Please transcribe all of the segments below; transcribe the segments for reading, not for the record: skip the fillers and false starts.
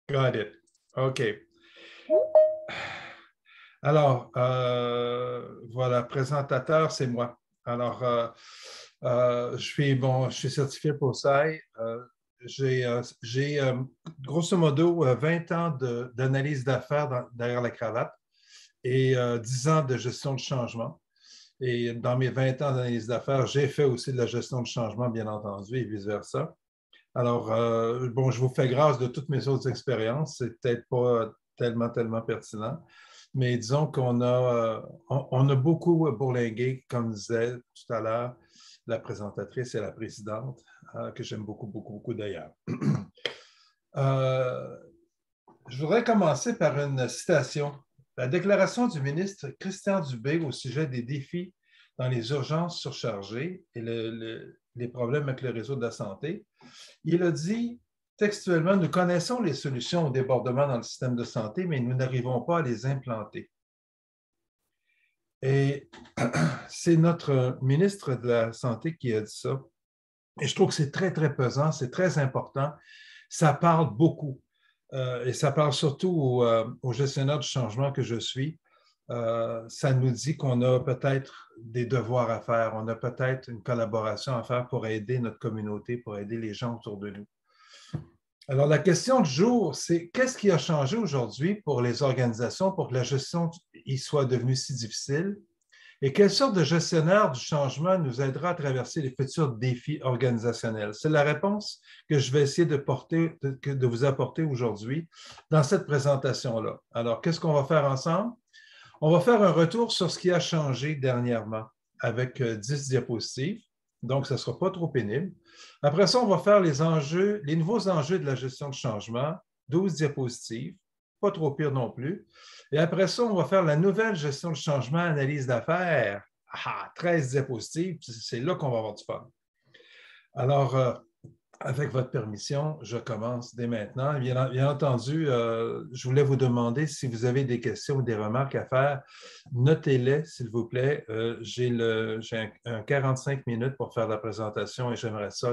Got it. OK. Alors, voilà, présentateur, c'est moi. Alors, je suis certifié POSAI. J'ai grosso modo 20 ans d'analyse d'affaires derrière la cravate et 10 ans de gestion de changement. Et dans mes 20 ans d'analyse d'affaires, j'ai fait aussi de la gestion de changement, bien entendu, et vice-versa. Alors, bon, je vous fais grâce de toutes mes autres expériences. C'est peut-être pas tellement pertinent. Mais disons on a beaucoup bourlingué, comme disait tout à l'heure la présentatrice et la présidente, que j'aime beaucoup d'ailleurs. Euh, je voudrais commencer par une citation. La déclaration du ministre Christian Dubé au sujet des défis dans les urgences surchargées et les problèmes avec le réseau de la santé. Il a dit textuellement, nous connaissons les solutions au débordement dans le système de santé, mais nous n'arrivons pas à les implanter. Et c'est notre ministre de la Santé qui a dit ça. Et je trouve que c'est très pesant, c'est très important. Ça parle beaucoup. Et ça parle surtout aux gestionnaires du changement que je suis. Ça nous dit qu'on a peut-être des devoirs à faire, on a peut-être une collaboration à faire pour aider notre communauté, pour aider les gens autour de nous. Alors, la question du jour, c'est qu'est-ce qui a changé aujourd'hui pour les organisations pour que la gestion soit devenue si difficile? Et quelle sorte de gestionnaire du changement nous aidera à traverser les futurs défis organisationnels? C'est la réponse que je vais essayer de vous apporter aujourd'hui dans cette présentation-là. Alors, qu'est-ce qu'on va faire ensemble? On va faire un retour sur ce qui a changé dernièrement avec 10 diapositives. Donc, ce ne sera pas trop pénible. Après ça, on va faire les nouveaux enjeux de la gestion de changement, 12 diapositives, pas trop pire non plus. Et après ça, on va faire la nouvelle gestion de changement, analyse d'affaires. 13 diapositives, c'est là qu'on va avoir du fun. Alors, avec votre permission, je commence dès maintenant. Bien entendu, je voulais vous demander si vous avez des questions ou des remarques à faire, notez-les, s'il vous plaît. J'ai un 45 minutes pour faire la présentation et j'aimerais ça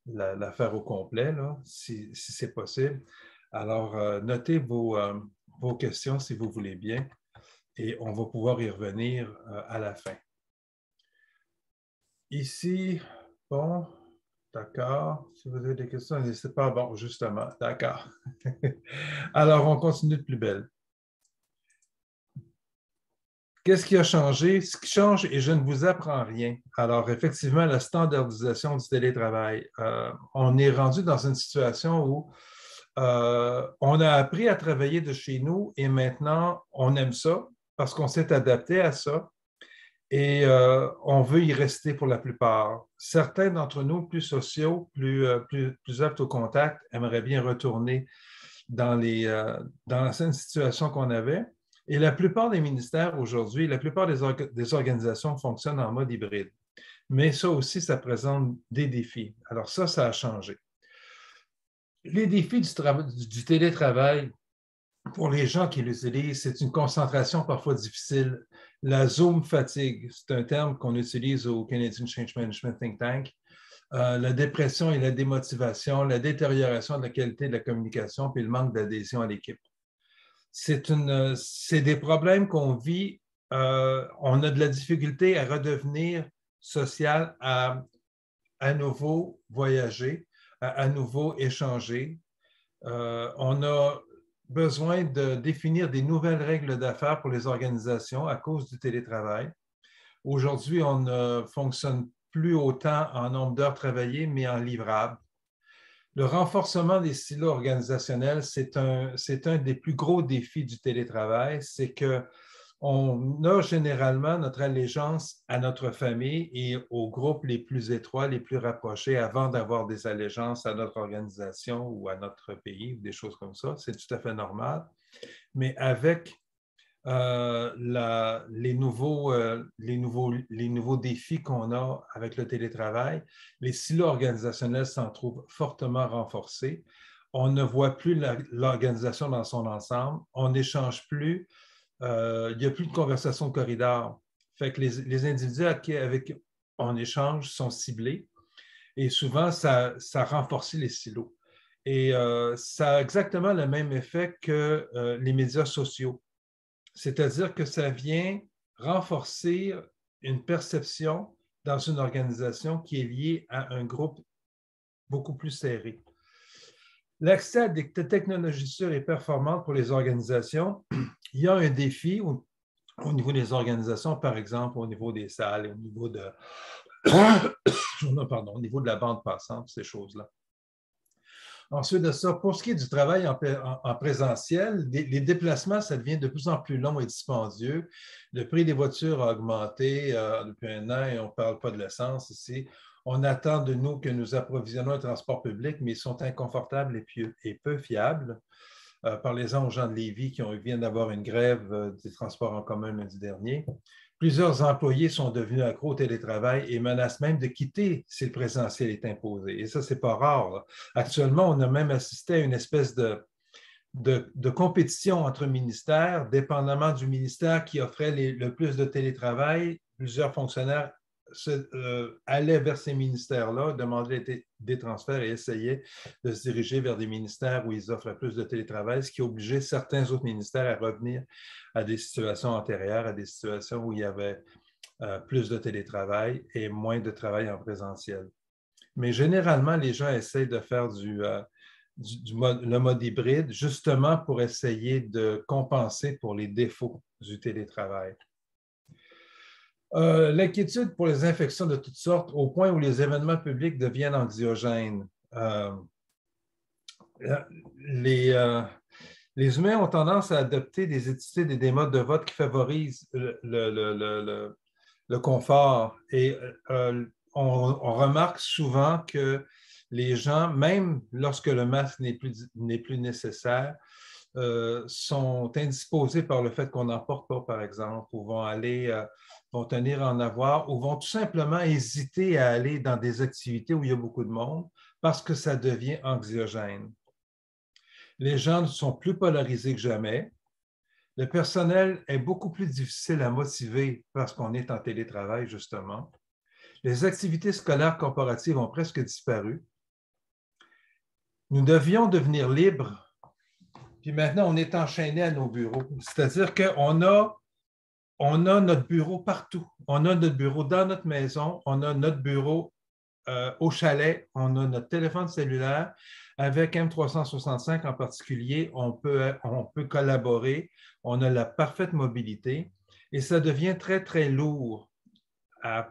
la faire au complet, là, si c'est possible. Alors, notez vos questions si vous voulez bien et on va pouvoir y revenir à la fin. Ici, bon, d'accord. Si vous avez des questions, n'hésitez pas. Bon, justement, d'accord. Alors, on continue de plus belle. Qu'est-ce qui a changé? Ce qui change, et je ne vous apprends rien. Alors, effectivement, la standardisation du télétravail. On est rendu dans une situation où on a appris à travailler de chez nous et maintenant, on aime ça parce qu'on s'est adapté à ça. Et on veut y rester pour la plupart. Certains d'entre nous, plus sociaux, plus aptes au contact, aimeraient bien retourner dans l'ancienne situation qu'on avait. Et la plupart des ministères aujourd'hui, la plupart des organisations fonctionnent en mode hybride. Mais ça aussi, ça présente des défis. Alors ça a changé. Les défis du télétravail, pour les gens qui l'utilisent, c'est une concentration parfois difficile. La Zoom fatigue, c'est un terme qu'on utilise au Canadian Change Management Think Tank. La dépression et la démotivation, la détérioration de la qualité de la communication, puis le manque d'adhésion à l'équipe. C'est des problèmes qu'on vit. On a de la difficulté à redevenir social, à nouveau voyager, à nouveau échanger. On a besoin de définir des nouvelles règles d'affaires pour les organisations à cause du télétravail. Aujourd'hui, on ne fonctionne plus autant en nombre d'heures travaillées, mais en livrables. Le renforcement des silos organisationnels, c'est un des plus gros défis du télétravail. C'est qu'on a généralement notre allégeance à notre famille et aux groupes les plus étroits, les plus rapprochés, avant d'avoir des allégeances à notre organisation ou à notre pays, ou des choses comme ça. C'est tout à fait normal. Mais avec les nouveaux défis qu'on a avec le télétravail, les silos organisationnels s'en trouvent fortement renforcés. On ne voit plus l'organisation dans son ensemble. On n'échange plus. Il n'y a plus de conversation de corridor. Fait que les individus avec qui on échange sont ciblés. Et souvent, ça a renforcé les silos. Et ça a exactement le même effet que les médias sociaux. C'est-à-dire que ça vient renforcer une perception dans une organisation qui est liée à un groupe beaucoup plus serré. L'accès à des technologies sûres et performantes pour les organisations, il y a un défi au niveau des organisations, par exemple, au niveau des salles, au niveau de, pardon, au niveau de la bande passante, ces choses-là. Ensuite de ça, pour ce qui est du travail en présentiel, les déplacements, ça devient de plus en plus long et dispendieux. Le prix des voitures a augmenté depuis un an et on ne parle pas de l'essence ici. On attend de nous que nous approvisionnons le transport public, mais ils sont inconfortables et peu fiables. Parlez-en aux gens de Lévis qui viennent d'avoir une grève des transports en commun lundi dernier. Plusieurs employés sont devenus accros au télétravail et menacent même de quitter si le présentiel est imposé. Et ça, ce n'est pas rare, là. Actuellement, on a même assisté à une espèce de compétition entre ministères, dépendamment du ministère qui offrait le plus de télétravail. Plusieurs fonctionnaires allaient vers ces ministères-là, demandaient des transferts et essayaient de se diriger vers des ministères où ils offraient plus de télétravail, ce qui obligeait certains autres ministères à revenir à des situations antérieures, à des situations où il y avait plus de télétravail et moins de travail en présentiel. Mais généralement, les gens essayent de faire le mode hybride, justement pour essayer de compenser pour les défauts du télétravail. L'inquiétude pour les infections de toutes sortes, au point où les événements publics deviennent anxiogènes. Les humains ont tendance à adopter des études et des modes de vote qui favorisent le confort. Et on remarque souvent que les gens, même lorsque le masque n'est plus nécessaire, sont indisposés par le fait qu'on n'en porte pas, par exemple, ou vont tenir à en avoir, ou vont tout simplement hésiter à aller dans des activités où il y a beaucoup de monde parce que ça devient anxiogène. Les gens sont plus polarisés que jamais. Le personnel est beaucoup plus difficile à motiver parce qu'on est en télétravail, justement. Les activités scolaires corporatives ont presque disparu. Nous devions devenir libres. Puis maintenant, on est enchaîné à nos bureaux. C'est-à-dire qu'on a notre bureau partout. On a notre bureau dans notre maison, on a notre bureau au chalet, on a notre téléphone cellulaire. Avec M365 en particulier, on peut collaborer, on a la parfaite mobilité et ça devient très, très lourd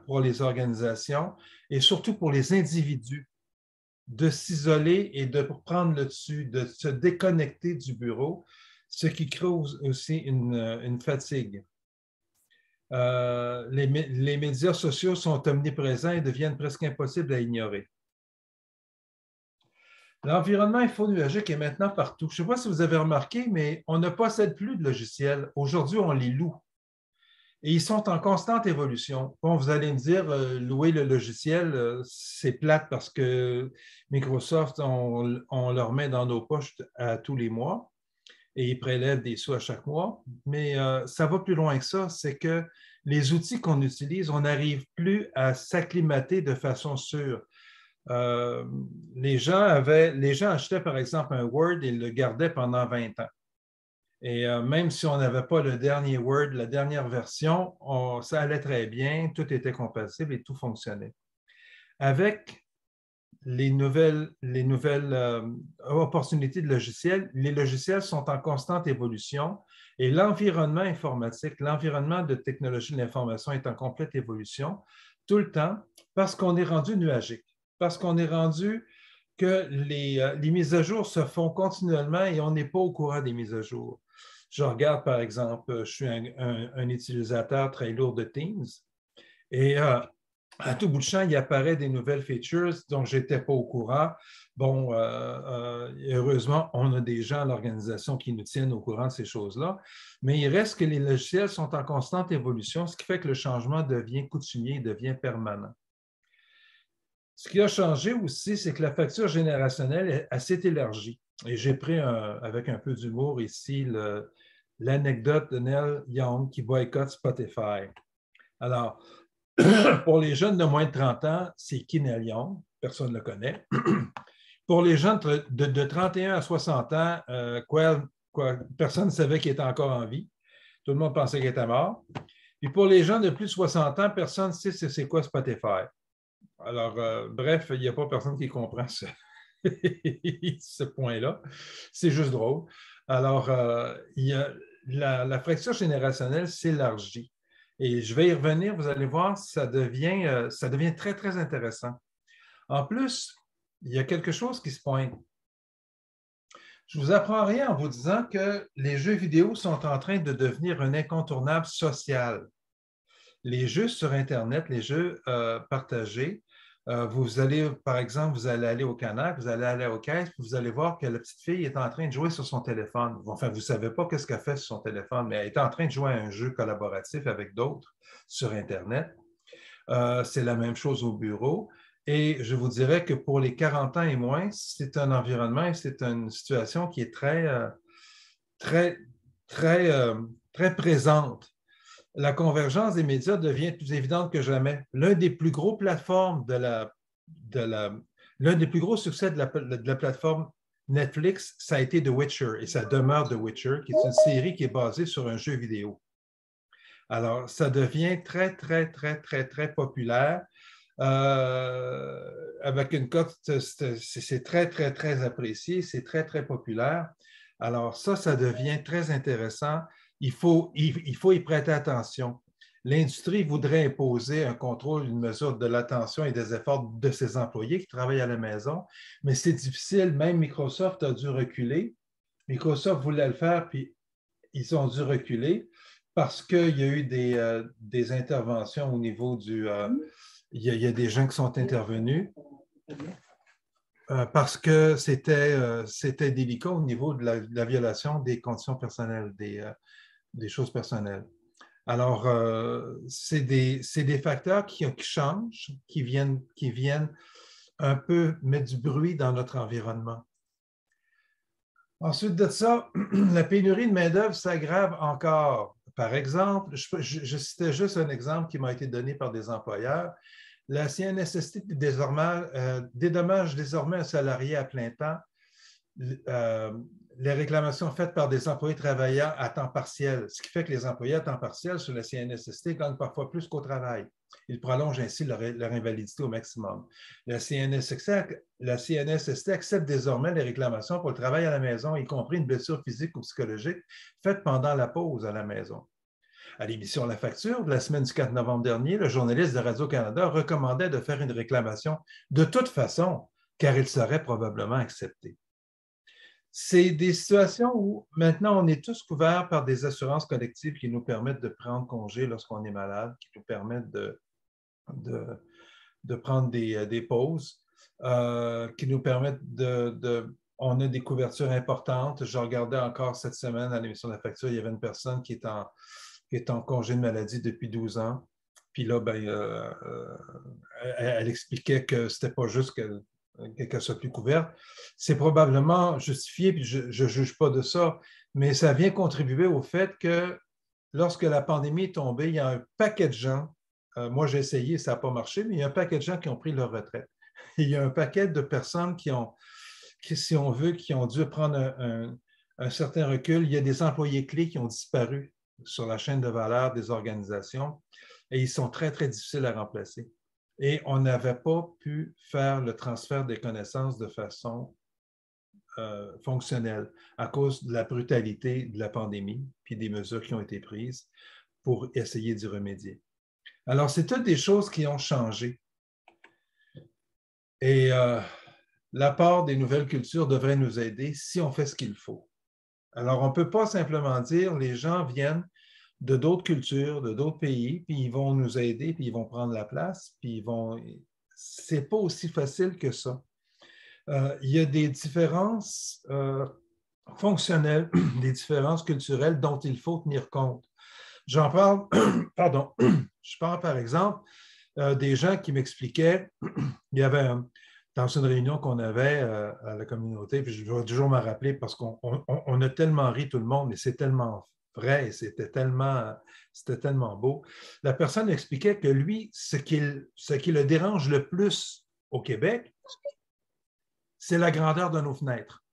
pour les organisations et surtout pour les individus de s'isoler et de prendre le dessus, de se déconnecter du bureau, ce qui cause aussi une fatigue. Les médias sociaux sont omniprésents et deviennent presque impossibles à ignorer. L'environnement infonuagique est maintenant partout. Je ne sais pas si vous avez remarqué, mais on ne possède plus de logiciels. Aujourd'hui, on les loue. Et ils sont en constante évolution. Bon, vous allez me dire, louer le logiciel, c'est plate parce que Microsoft, on leur met dans nos poches à tous les mois et ils prélèvent des sous à chaque mois. Mais ça va plus loin que ça. C'est que les outils qu'on utilise, on n'arrive plus à s'acclimater de façon sûre. Les gens achetaient, par exemple, un Word et le gardaient pendant 20 ans. Et même si on n'avait pas le dernier Word, la dernière version, ça allait très bien, tout était compatible et tout fonctionnait. Avec les nouvelles opportunités de logiciels, les logiciels sont en constante évolution et l'environnement informatique, l'environnement de technologie de l'information est en complète évolution tout le temps parce qu'on est rendu nuagique, parce qu'on est rendu que les mises à jour se font continuellement et on n'est pas au courant des mises à jour. Je regarde, par exemple, je suis un utilisateur très lourd de Teams et à tout bout de champ, il apparaît des nouvelles features dont je n'étais pas au courant. Bon, heureusement, on a des gens à l'organisation qui nous tiennent au courant de ces choses-là, mais il reste que les logiciels sont en constante évolution, ce qui fait que le changement devient coutumier, devient permanent. Ce qui a changé aussi, c'est que la facture générationnelle s'est élargie. Et j'ai pris, avec un peu d'humour ici, l'anecdote de Neil Young qui boycotte Spotify. Alors, pour les jeunes de moins de 30 ans, c'est qui Neil Young? personne ne le connaît. Pour les gens de 31 à 60 ans, personne ne savait qu'il était encore en vie. Tout le monde pensait qu'il était mort. Et pour les gens de plus de 60 ans, personne ne sait c'est quoi Spotify. Alors, bref, il n'y a pas personne qui comprend ce point-là. C'est juste drôle. Alors, la fracture générationnelle s'élargit. Et je vais y revenir, vous allez voir, ça devient très, très intéressant. En plus, il y a quelque chose qui se pointe. Je ne vous apprends rien en vous disant que les jeux vidéo sont en train de devenir un incontournable social. Les jeux sur Internet, les jeux partagés, vous allez, par exemple, vous allez aller au Canac, vous allez aller aux caisses, puis vous allez voir que la petite fille est en train de jouer sur son téléphone. Enfin, vous ne savez pas qu'est-ce qu'elle fait sur son téléphone, mais elle est en train de jouer à un jeu collaboratif avec d'autres sur Internet. C'est la même chose au bureau. Et je vous dirais que pour les 40 ans et moins, c'est un environnement et c'est une situation qui est très, très présente. La convergence des médias devient plus évidente que jamais. L'un des plus gros plateformes l'un des plus gros succès de la plateforme Netflix, ça a été The Witcher et ça demeure The Witcher, qui est une série qui est basée sur un jeu vidéo. Alors, ça devient très, très, très, très, très populaire. Avec une cote, c'est très, très, très apprécié, c'est très, très populaire. Alors ça devient très intéressant. Il faut y prêter attention. L'industrie voudrait imposer un contrôle, une mesure de l'attention et des efforts de ses employés qui travaillent à la maison, mais c'est difficile. Même Microsoft a dû reculer. Microsoft voulait le faire, puis ils ont dû reculer parce qu'il y a eu des interventions au niveau du... il y a des gens qui sont intervenus parce que c'était délicat au niveau de la violation des conditions personnelles, des choses personnelles. Alors, c'est des facteurs qui changent, qui viennent un peu mettre du bruit dans notre environnement. Ensuite de ça, la pénurie de main-d'œuvre s'aggrave encore. Par exemple, je citais juste un exemple qui m'a été donné par des employeurs. La CNSST dédommage désormais un salarié à plein temps. Les réclamations faites par des employés travaillant à temps partiel, ce qui fait que les employés à temps partiel sur la CNSST gagnent parfois plus qu'au travail. Ils prolongent ainsi leur invalidité au maximum. La CNSST accepte désormais les réclamations pour le travail à la maison, y compris une blessure physique ou psychologique faite pendant la pause à la maison. À l'émission La Facture de la semaine du 4 novembre dernier, le journaliste de Radio-Canada recommandait de faire une réclamation de toute façon, car il serait probablement accepté. C'est des situations où maintenant on est tous couverts par des assurances collectives qui nous permettent de prendre congé lorsqu'on est malade, qui nous permettent de prendre des pauses, qui nous permettent on a des couvertures importantes. Je regardais encore cette semaine à l'émission de La Facture, il y avait une personne qui est en congé de maladie depuis 12 ans. Puis là, elle expliquait que ce n'était pas juste qu'elle soit plus couverte. C'est probablement justifié, puis je ne juge pas de ça, mais ça vient contribuer au fait que lorsque la pandémie est tombée, il y a un paquet de gens, moi j'ai essayé, ça n'a pas marché, mais il y a un paquet de gens qui ont pris leur retraite. Il y a un paquet de personnes si on veut, qui ont dû prendre un certain recul. Il y a des employés clés qui ont disparu sur la chaîne de valeur des organisations et ils sont très, très difficiles à remplacer. Et on n'avait pas pu faire le transfert des connaissances de façon fonctionnelle à cause de la brutalité de la pandémie puis des mesures qui ont été prises pour essayer d'y remédier. Alors, c'est toutes des choses qui ont changé. Et l'apport des nouvelles cultures devrait nous aider si on fait ce qu'il faut. Alors, on ne peut pas simplement dire les gens viennent de d'autres cultures, de d'autres pays, puis ils vont nous aider, puis ils vont prendre la place, puis ils vont... C'est pas aussi facile que ça. Il y a des différences fonctionnelles, des différences culturelles dont il faut tenir compte. J'en parle, pardon, je parle par exemple des gens qui m'expliquaient, il y avait dans une réunion qu'on avait à la communauté, puis je dois toujours me rappeler parce qu'on a tellement ri tout le monde, et c'est tellement vrai, et c'était tellement beau. La personne expliquait que lui, ce qui le dérange le plus au Québec, c'est la grandeur de nos fenêtres.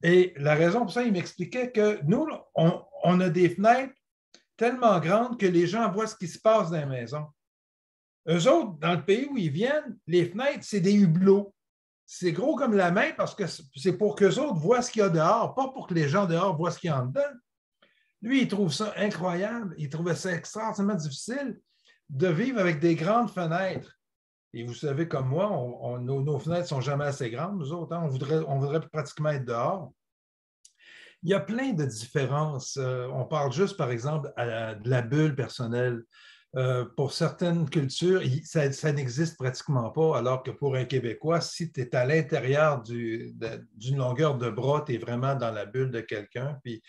Et la raison pour ça, il m'expliquait que nous, on a des fenêtres tellement grandes que les gens voient ce qui se passe dans les maisons. Eux autres, dans le pays où ils viennent, les fenêtres, c'est des hublots. C'est gros comme la main parce que c'est pour qu'eux autres voient ce qu'il y a dehors, pas pour que les gens dehors voient ce qu'il y a en dedans. Lui, il trouve ça incroyable. Il trouvait ça extrêmement difficile de vivre avec des grandes fenêtres. Et vous savez, comme moi, nos fenêtres ne sont jamais assez grandes, nous autres. Hein? On voudrait pratiquement être dehors. Il y a plein de différences. On parle juste, par exemple, de la bulle personnelle. Pour certaines cultures, ça n'existe pratiquement pas, alors que pour un Québécois, si tu es à l'intérieur d'une longueur de bras, tu es vraiment dans la bulle de quelqu'un, puis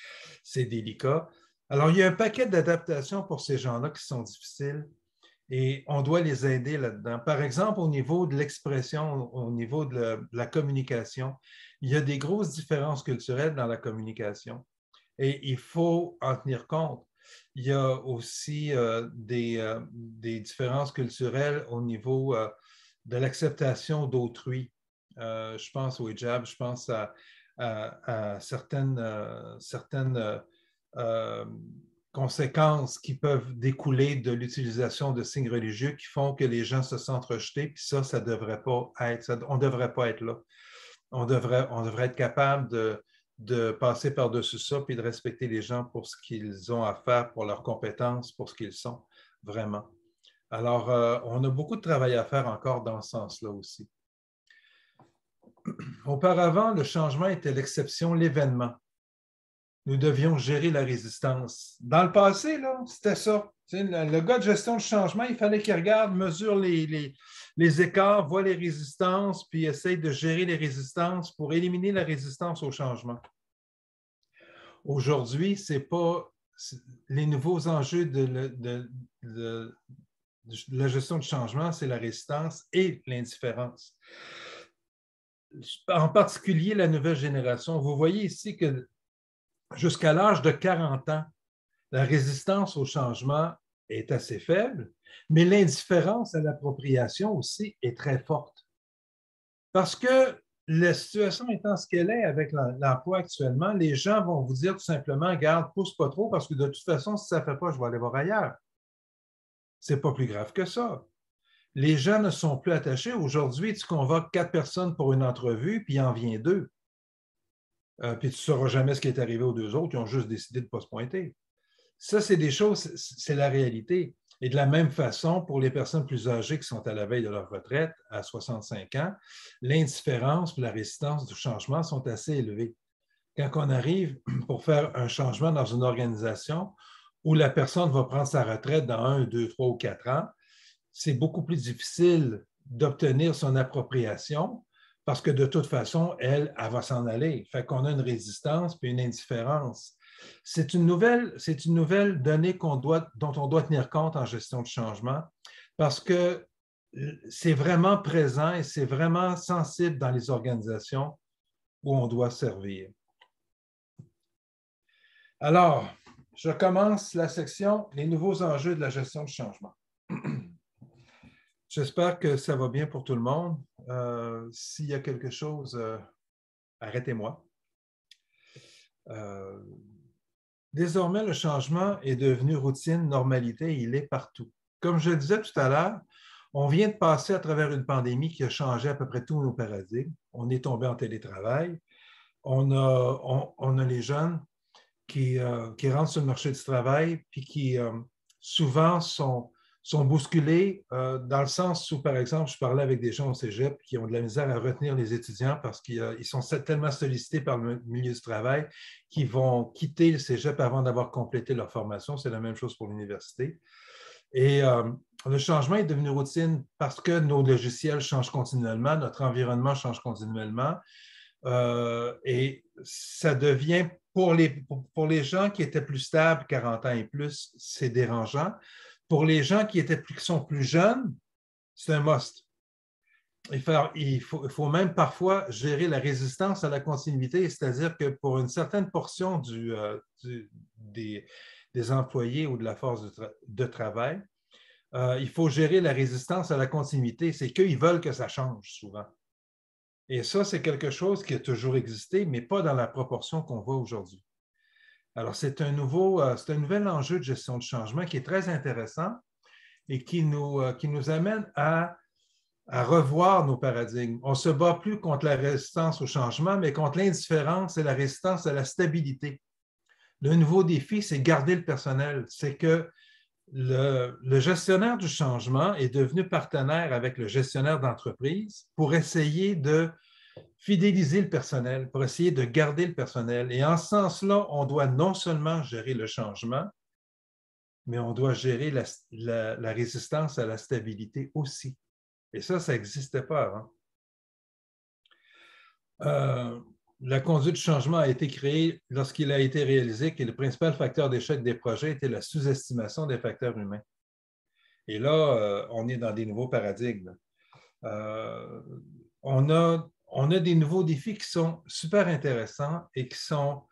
c'est délicat. Alors, il y a un paquet d'adaptations pour ces gens-là qui sont difficiles et on doit les aider là-dedans. Par exemple, au niveau de l'expression, au niveau de la communication, il y a des grosses différences culturelles dans la communication et il faut en tenir compte. Il y a aussi des différences culturelles au niveau de l'acceptation d'autrui. Je pense au hijab, je pense à certaines conséquences qui peuvent découler de l'utilisation de signes religieux qui font que les gens se sentent rejetés, puis ça ne devrait pas être, on ne devrait pas être là. On devrait être capable de passer par-dessus ça puis de respecter les gens pour ce qu'ils ont à faire, pour leurs compétences, pour ce qu'ils sont, vraiment. Alors, on a beaucoup de travail à faire encore dans ce sens-là aussi. Auparavant, le changement était l'exception, l'événement. Nous devions gérer la résistance. Dans le passé, c'était ça. Le gars de gestion de changement, il fallait qu'il regarde, mesure les écarts, voit les résistances, puis essaye de gérer les résistances pour éliminer la résistance au changement. Aujourd'hui, ce n'est pas les nouveaux enjeux de la gestion du changement, c'est la résistance et l'indifférence. En particulier, la nouvelle génération. Vous voyez ici que jusqu'à l'âge de 40 ans, la résistance au changement est assez faible, mais l'indifférence à l'appropriation aussi est très forte. Parce que la situation étant ce qu'elle est avec l'emploi actuellement, les gens vont vous dire tout simplement, garde, pousse pas trop, parce que de toute façon, si ça ne fait pas, je vais aller voir ailleurs. Ce n'est pas plus grave que ça. Les gens ne sont plus attachés. Aujourd'hui, tu convoques 4 personnes pour une entrevue, puis il en vient 2. Puis tu ne sauras jamais ce qui est arrivé aux 2 autres, ils ont juste décidé de ne pas se pointer. Ça, c'est des choses, c'est la réalité. Et de la même façon, pour les personnes plus âgées qui sont à la veille de leur retraite, à 65 ans, l'indifférence et la résistance du changement sont assez élevées. Quand on arrive pour faire un changement dans une organisation où la personne va prendre sa retraite dans 1, 2, 3 ou 4 ans, c'est beaucoup plus difficile d'obtenir son appropriation parce que de toute façon, elle va s'en aller. Fait qu'on a une résistance puis une indifférence. C'est une nouvelle donnée dont on doit tenir compte en gestion de changement parce que c'est vraiment présent et c'est vraiment sensible dans les organisations où on doit servir. Alors, je commence la section « Les nouveaux enjeux de la gestion du changement ». J'espère que ça va bien pour tout le monde. S'il y a quelque chose, arrêtez-moi. Désormais, le changement est devenu routine, normalité, et il est partout. Comme je le disais tout à l'heure, on vient de passer à travers une pandémie qui a changé à peu près tous nos paradigmes. On est tombé en télétravail. On a les jeunes qui rentrent sur le marché du travail puis qui souvent sont bousculés dans le sens où, par exemple, je parlais avec des gens au cégep qui ont de la misère à retenir les étudiants parce qu'ils sont tellement sollicités par le milieu du travail qu'ils vont quitter le cégep avant d'avoir complété leur formation. C'est la même chose pour l'université. Et le changement est devenu routine parce que nos logiciels changent continuellement, notre environnement change continuellement. Et ça devient, pour les gens qui étaient plus stables, 40 ans et plus, c'est dérangeant. Pour les gens qui sont plus jeunes, c'est un must. Il faut même parfois gérer la résistance à la continuité, c'est-à-dire que pour une certaine portion des employés ou de la force de travail, Il faut gérer la résistance à la continuité. C'est qu'ils veulent que ça change souvent. Et ça, c'est quelque chose qui a toujours existé, mais pas dans la proportion qu'on voit aujourd'hui. Alors, c'est un nouvel enjeu de gestion de changement qui est très intéressant et qui nous amène à revoir nos paradigmes. On ne se bat plus contre la résistance au changement, mais contre l'indifférence et la résistance à la stabilité. Le nouveau défi, c'est garder le personnel. C'est que le gestionnaire du changement est devenu partenaire avec le gestionnaire d'entreprise pour essayer de fidéliser le personnel, pour essayer de garder le personnel. Et en ce sens-là, on doit non seulement gérer le changement, mais on doit gérer la résistance à la stabilité aussi. Et ça n'existait pas avant. La conduite du changement a été créée lorsqu'il a été réalisé que le principal facteur d'échec des projets était la sous-estimation des facteurs humains. Et là, on est dans des nouveaux paradigmes. On a des nouveaux défis qui sont super intéressants et qui sont...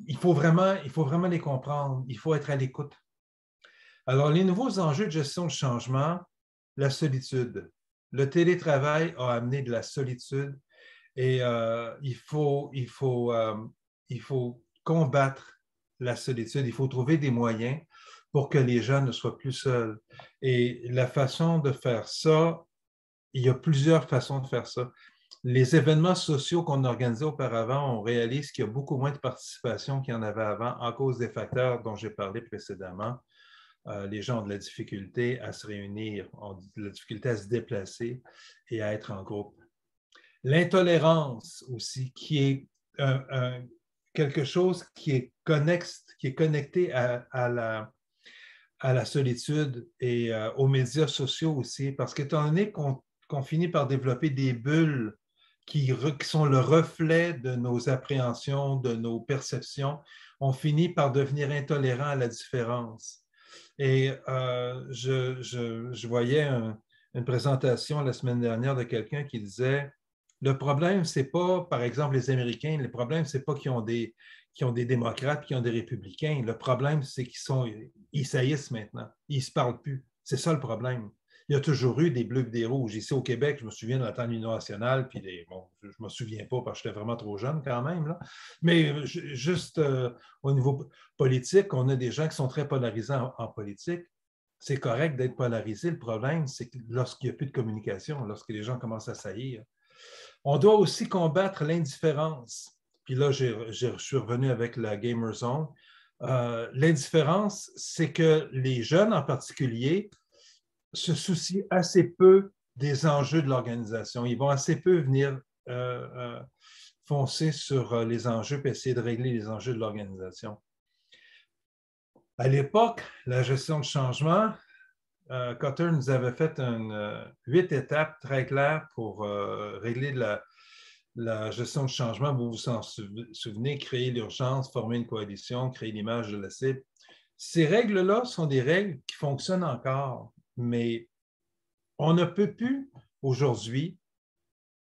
Il faut vraiment les comprendre. Il faut être à l'écoute. Alors, les nouveaux enjeux de gestion de changement, la solitude. Le télétravail a amené de la solitude et il faut combattre la solitude. Il faut trouver des moyens pour que les gens ne soient plus seuls. Et la façon de faire ça, il y a plusieurs façons de faire ça. Les événements sociaux qu'on organisait auparavant, on réalise qu'il y a beaucoup moins de participation qu'il y en avait avant à cause des facteurs dont j'ai parlé précédemment. Les gens ont de la difficulté à se réunir, ont de la difficulté à se déplacer et à être en groupe. L'intolérance aussi, qui est quelque chose qui est connecté à la solitude et aux médias sociaux aussi, parce qu'étant donné qu'on finit par développer des bulles qui sont le reflet de nos appréhensions, de nos perceptions, on finit par devenir intolérant à la différence. Et je voyais une présentation la semaine dernière de quelqu'un qui disait le problème, ce n'est pas, par exemple, les Américains, le problème, ce n'est pas qu'ils ont des démocrates et qu'ils ont des républicains. Le problème, c'est qu'ils saillissent maintenant. Ils ne se parlent plus. C'est ça le problème. Il y a toujours eu des bleus et des rouges. Ici au Québec, je me souviens de la temps de l'Union nationale, puis je ne me souviens pas parce que j'étais vraiment trop jeune quand même. Là. Mais juste au niveau politique, on a des gens qui sont très polarisés en politique. C'est correct d'être polarisé. Le problème, c'est que lorsqu'il n'y a plus de communication, lorsque les gens commencent à saillir. On doit aussi combattre l'indifférence. Puis là, je suis revenu avec la Gamer Zone. L'indifférence, c'est que les jeunes en particulier se soucient assez peu des enjeux de l'organisation. Ils vont assez peu venir foncer sur les enjeux et essayer de régler les enjeux de l'organisation. À l'époque, la gestion de changement, Kotter nous avait fait 8 étapes très claires pour régler la gestion de changement. Vous vous en souvenez, créer l'urgence, former une coalition, créer l'image de la cible. Ces règles-là sont des règles qui fonctionnent encore, mais on ne peut plus aujourd'hui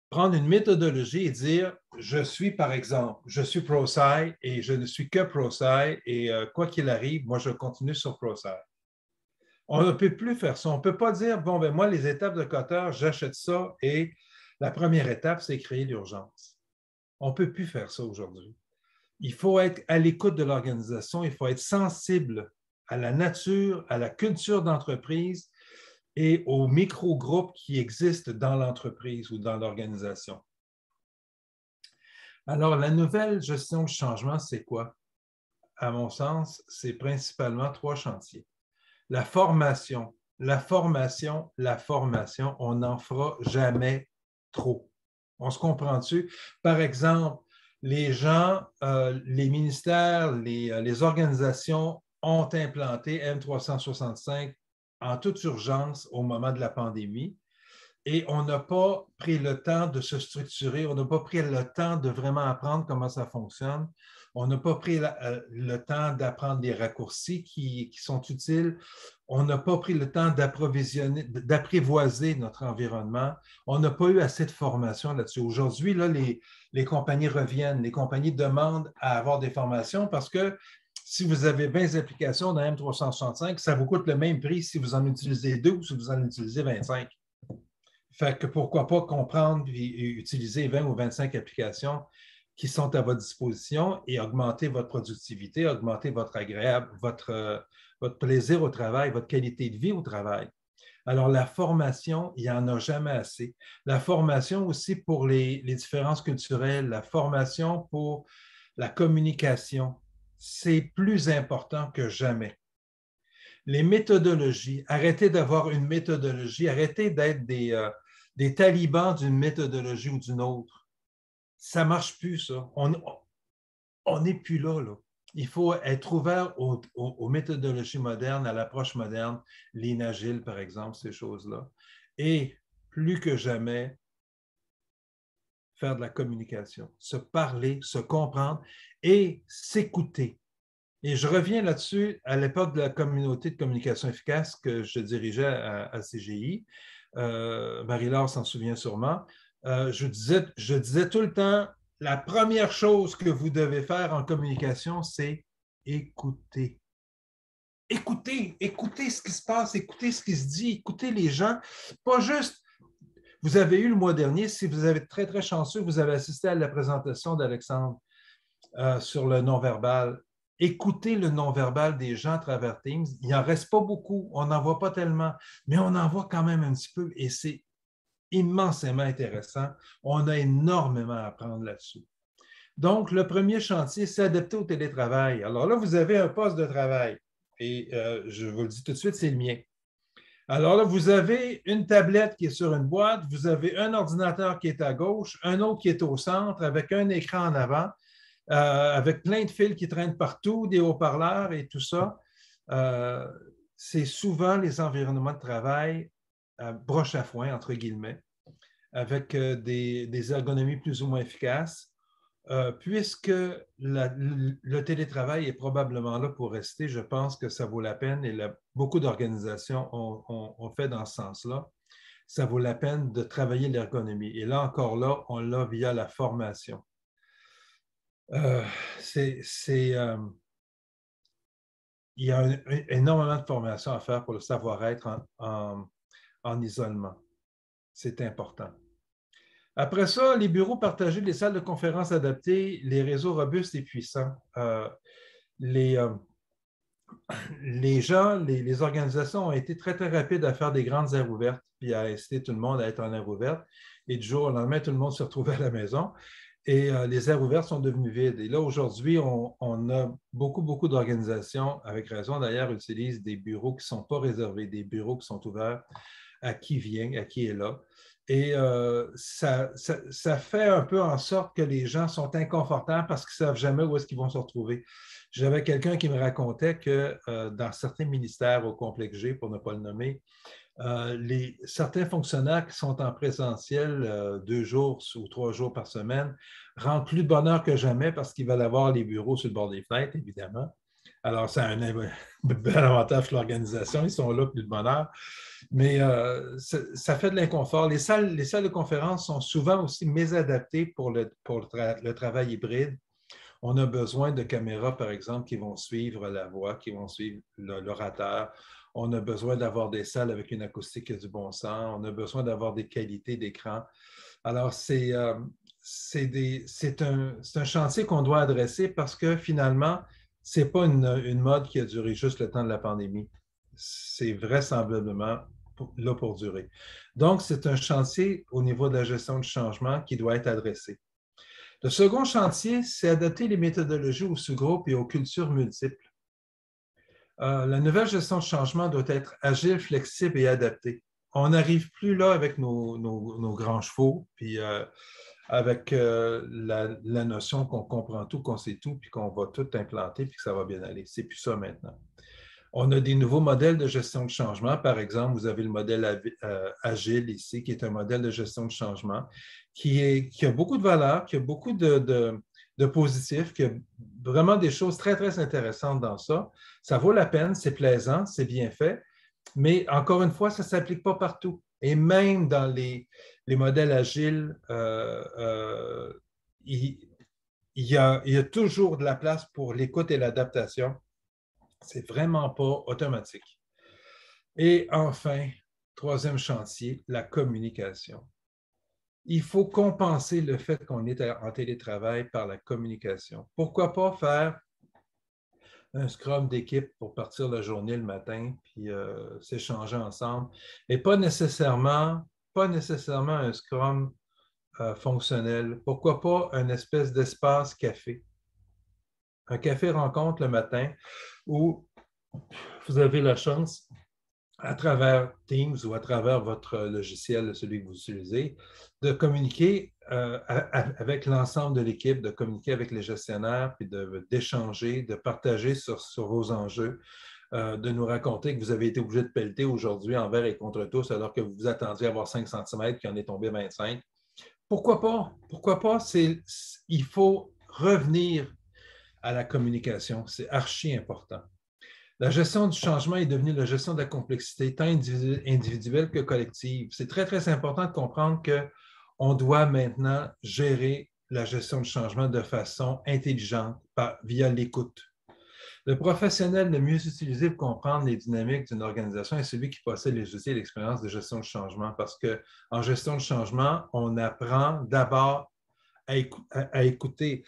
prendre une méthodologie et dire je suis, par exemple, je suis pro-sci et je ne suis que pro-sci et quoi qu'il arrive, moi je continue sur pro-sci. On ne peut plus faire ça. On ne peut pas dire, bon, ben moi, les étapes de Kotter, j'achète ça et la première étape, c'est créer l'urgence. On ne peut plus faire ça aujourd'hui. Il faut être à l'écoute de l'organisation, il faut être sensible à la nature, à la culture d'entreprise et aux micro-groupes qui existent dans l'entreprise ou dans l'organisation. Alors, la nouvelle gestion du changement, c'est quoi? À mon sens, c'est principalement 3 chantiers. La formation, on n'en fera jamais trop. On se comprend-tu? Par exemple, les gens, les ministères, les organisations ont implanté M365 en toute urgence au moment de la pandémie et on n'a pas pris le temps de se structurer, on n'a pas pris le temps de vraiment apprendre comment ça fonctionne. On n'a pas pris le temps d'apprendre les raccourcis qui sont utiles. On n'a pas pris le temps d'apprivoiser notre environnement. On n'a pas eu assez de formation là-dessus. Aujourd'hui, là, les compagnies reviennent, les compagnies demandent à avoir des formations parce que Si vous avez 20 applications dans M365, ça vous coûte le même prix si vous en utilisez 2 ou si vous en utilisez 25. Fait que pourquoi pas comprendre et utiliser 20 ou 25 applications qui sont à votre disposition et augmenter votre productivité, augmenter votre plaisir au travail, votre qualité de vie au travail. Alors, la formation, il n'y en a jamais assez. La formation aussi pour les différences culturelles, la formation pour la communication, c'est plus important que jamais. Les méthodologies, arrêtez d'avoir une méthodologie, arrêtez d'être des talibans d'une méthodologie ou d'une autre. Ça ne marche plus, ça. On n'est plus là, là. Il faut être ouvert aux méthodologies modernes, à l'approche moderne, Lean Agile, par exemple, ces choses-là. Et plus que jamais, faire de la communication, se parler, se comprendre et s'écouter. Et je reviens là-dessus à l'époque de la communauté de communication efficace que je dirigeais à CGI. Marie-Laure s'en souvient sûrement. Je disais tout le temps, la première chose que vous devez faire en communication, c'est écouter. Écoutez ce qui se passe, écoutez ce qui se dit, écoutez les gens. Pas juste, vous avez eu le mois dernier, si vous avez très, très chanceux, vous avez assisté à la présentation d'Alexandre sur le non-verbal. Écoutez le non-verbal des gens à travers Teams. Il n'en reste pas beaucoup, on n'en voit pas tellement, mais on en voit quand même un petit peu et c'est immensément intéressant. On a énormément à apprendre là-dessus. Donc, le premier chantier, c'est adapter au télétravail. Alors là, vous avez un poste de travail et je vous le dis tout de suite, c'est le mien. Alors là, vous avez une tablette qui est sur une boîte, vous avez un ordinateur qui est à gauche, un autre qui est au centre avec un écran en avant, avec plein de fils qui traînent partout, des haut-parleurs et tout ça. C'est souvent les environnements de travail broche à foin, entre guillemets, avec des ergonomies plus ou moins efficaces, puisque le télétravail est probablement là pour rester. Je pense que ça vaut la peine et beaucoup d'organisations ont fait dans ce sens-là. Ça vaut la peine de travailler l'ergonomie. Et là, encore là, on l'a via la formation. Il y a énormément de formation à faire pour le savoir-être en isolement. C'est important. Après ça, les bureaux partagés, les salles de conférences adaptées, les réseaux robustes et puissants. Les gens, les organisations ont été très, très rapides à faire des grandes aires ouvertes, puis à inciter tout le monde à être en aire ouverte. Et du jour au lendemain, tout le monde se retrouvait à la maison. Et les aires ouvertes sont devenues vides. Et là, aujourd'hui, on a beaucoup d'organisations, avec raison d'ailleurs, utilisent des bureaux qui ne sont pas réservés, des bureaux qui sont ouverts à qui vient, à qui est là. Et ça fait un peu en sorte que les gens sont inconfortables parce qu'ils ne savent jamais où est-ce qu'ils vont se retrouver. J'avais quelqu'un qui me racontait que dans certains ministères au complexe G, pour ne pas le nommer, certains fonctionnaires qui sont en présentiel 2 jours ou 3 jours par semaine rentrent plus de bonheur que jamais parce qu'ils veulent avoir les bureaux sur le bord des fenêtres, évidemment. Alors, ça a un bel avantage pour l'organisation, ils sont là plus de bonheur. Mais ça fait de l'inconfort. Les salles de conférence sont souvent aussi mésadaptées pour le travail hybride. On a besoin de caméras, par exemple, qui vont suivre la voix, qui vont suivre l'orateur. On a besoin d'avoir des salles avec une acoustique qui a du bon sens. On a besoin d'avoir des qualités d'écran. Alors, c'est un chantier qu'on doit adresser parce que finalement, ce n'est pas une mode qui a duré juste le temps de la pandémie. C'est vraisemblablement là pour durer. Donc, c'est un chantier au niveau de la gestion du changement qui doit être adressé. Le second chantier, c'est adapter les méthodologies aux sous-groupes et aux cultures multiples. La nouvelle gestion de changement doit être agile, flexible et adaptée. On n'arrive plus là avec nos grands chevaux, puis avec la notion qu'on comprend tout, qu'on sait tout, puis qu'on va tout implanter, puis que ça va bien aller. C'est plus ça maintenant. On a des nouveaux modèles de gestion de changement. Par exemple, vous avez le modèle Agile ici, qui est un modèle de gestion de changement qui a beaucoup de valeurs, qui a beaucoup de positifs, qui a vraiment des choses très, très intéressantes dans ça. Ça vaut la peine, c'est plaisant, c'est bien fait, mais encore une fois, ça ne s'applique pas partout. Et même dans les modèles agiles, il y a toujours de la place pour l'écoute et l'adaptation. C'est vraiment pas automatique. Et enfin, troisième chantier, la communication. Il faut compenser le fait qu'on est en télétravail par la communication. Pourquoi pas faire un scrum d'équipe pour partir la journée le matin, puis s'échanger ensemble, et pas nécessairement un scrum fonctionnel. Pourquoi pas une espèce d'espace café? Un café rencontre le matin où vous avez la chance, à travers Teams ou à travers votre logiciel, celui que vous utilisez, de communiquer avec l'ensemble de l'équipe, de communiquer avec les gestionnaires, puis d'échanger, de partager sur vos enjeux, de nous raconter que vous avez été obligé de pelleter aujourd'hui envers et contre tous alors que vous vous attendiez à avoir 5 cm puis en est tombé 25. Pourquoi pas? Pourquoi pas? Il faut revenir à la communication. C'est archi important. La gestion du changement est devenue la gestion de la complexité, tant individuelle que collective. C'est très, très important de comprendre qu'on doit maintenant gérer la gestion du changement de façon intelligente via l'écoute. Le professionnel le mieux utilisé pour comprendre les dynamiques d'une organisation est celui qui possède les outils et l'expérience de gestion du changement, parce qu'en gestion du changement, on apprend d'abord à écouter.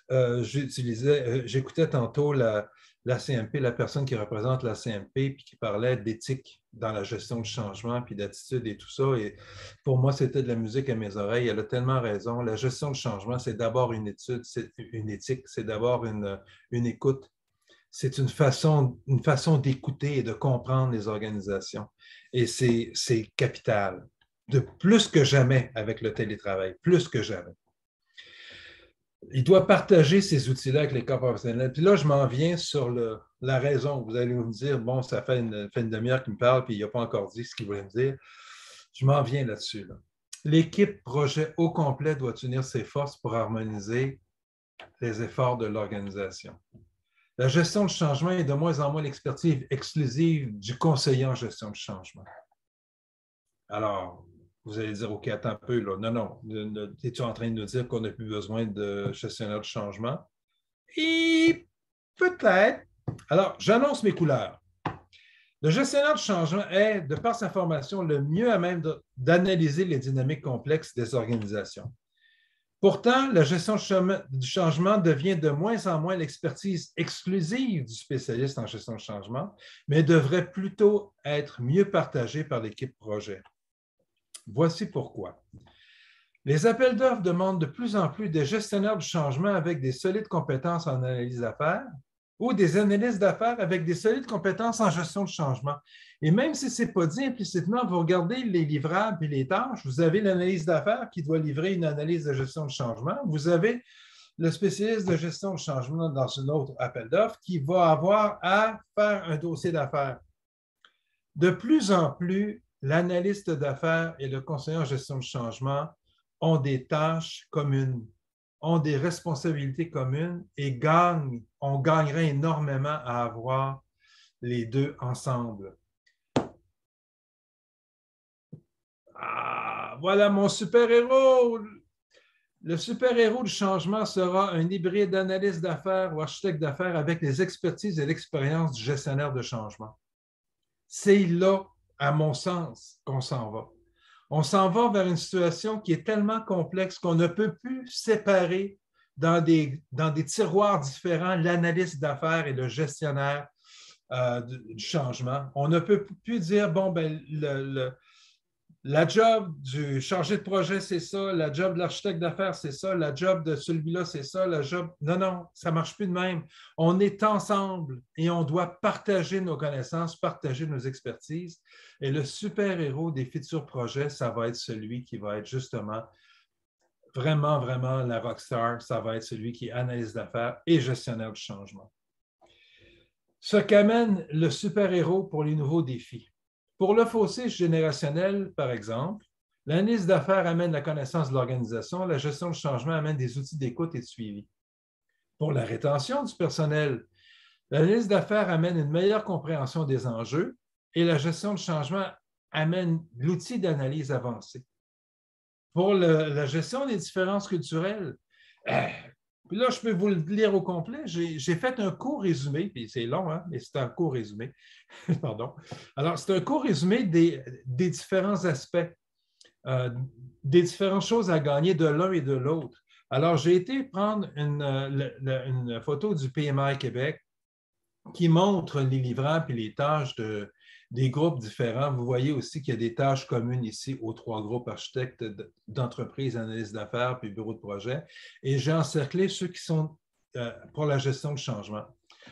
J'écoutais tantôt la CMP, la personne qui représente la CMP, puis qui parlait d'éthique dans la gestion du changement, puis d'attitude et tout ça. Et pour moi, c'était de la musique à mes oreilles. Elle a tellement raison. La gestion du changement, c'est d'abord une étude, c'est une éthique, c'est d'abord une écoute. C'est une façon d'écouter et de comprendre les organisations. Et c'est capital, de plus que jamais avec le télétravail, plus que jamais. Il doit partager ces outils-là avec les corps professionnels. Puis là, je m'en viens sur la raison. Vous allez me dire, bon, ça fait une demi-heure qu'il me parle, puis il n'a pas encore dit ce qu'il voulait me dire. Je m'en viens là-dessus. Là. L'équipe projet au complet doit unir ses forces pour harmoniser les efforts de l'organisation. La gestion du changement est de moins en moins l'expertise exclusive du conseiller en gestion du changement. Alors, vous allez dire, OK, attends un peu, là. Non. Es-tu en train de nous dire qu'on n'a plus besoin de gestionnaire de changement? Et peut-être. Alors, j'annonce mes couleurs. Le gestionnaire de changement est, de par sa formation, le mieux à même d'analyser les dynamiques complexes des organisations. Pourtant, la gestion du changement devient de moins en moins l'expertise exclusive du spécialiste en gestion de changement, mais devrait plutôt être mieux partagée par l'équipe projet. Voici pourquoi. Les appels d'offres demandent de plus en plus des gestionnaires du changement avec des solides compétences en analyse d'affaires ou des analystes d'affaires avec des solides compétences en gestion de changement. Et même si ce n'est pas dit implicitement, vous regardez les livrables et les tâches, vous avez l'analyse d'affaires qui doit livrer une analyse de gestion de changement. Vous avez le spécialiste de gestion de changement dans un autre appel d'offres qui va avoir à faire un dossier d'affaires. De plus en plus, l'analyste d'affaires et le conseiller en gestion de changement ont des tâches communes, ont des responsabilités communes et on gagnerait énormément à avoir les deux ensemble. Ah, voilà mon super-héros! Le super-héros du changement sera un hybride d'analyste d'affaires ou architecte d'affaires avec les expertises et l'expérience du gestionnaire de changement. C'est là, à mon sens, qu'on s'en va. On s'en va vers une situation qui est tellement complexe qu'on ne peut plus séparer dans des tiroirs différents l'analyste d'affaires et le gestionnaire du changement. On ne peut plus dire, bon, ben, la job du chargé de projet, c'est ça, la job de l'architecte d'affaires, c'est ça, la job de celui-là, c'est ça, la job... Non, ça ne marche plus de même. On est ensemble et on doit partager nos connaissances, partager nos expertises. Et le super-héros des futurs projets, ça va être celui qui va être justement vraiment, vraiment la rockstar. Ça va être celui qui est analyste d'affaires et gestionnaire du changement. Ce qu'amène le super-héros pour les nouveaux défis. Pour le fossé générationnel, par exemple, l'analyse d'affaires amène la connaissance de l'organisation, la gestion du changement amène des outils d'écoute et de suivi. Pour la rétention du personnel, l'analyse d'affaires amène une meilleure compréhension des enjeux et la gestion du changement amène l'outil d'analyse avancé. Pour la gestion des différences culturelles, Puis là, je peux vous le lire au complet. J'ai fait un court résumé, puis c'est long, hein, mais c'est un court résumé. Pardon. Alors, c'est un court résumé des différents aspects, euh, des différentes choses à gagner de l'un et de l'autre. Alors, j'ai été prendre une photo du PMI Québec qui montre les livrables et les tâches des groupes différents. Vous voyez aussi qu'il y a des tâches communes ici aux trois groupes architectes d'entreprise, analystes d'affaires puis bureau de projet. Et j'ai encerclé ceux qui sont pour la gestion du changement.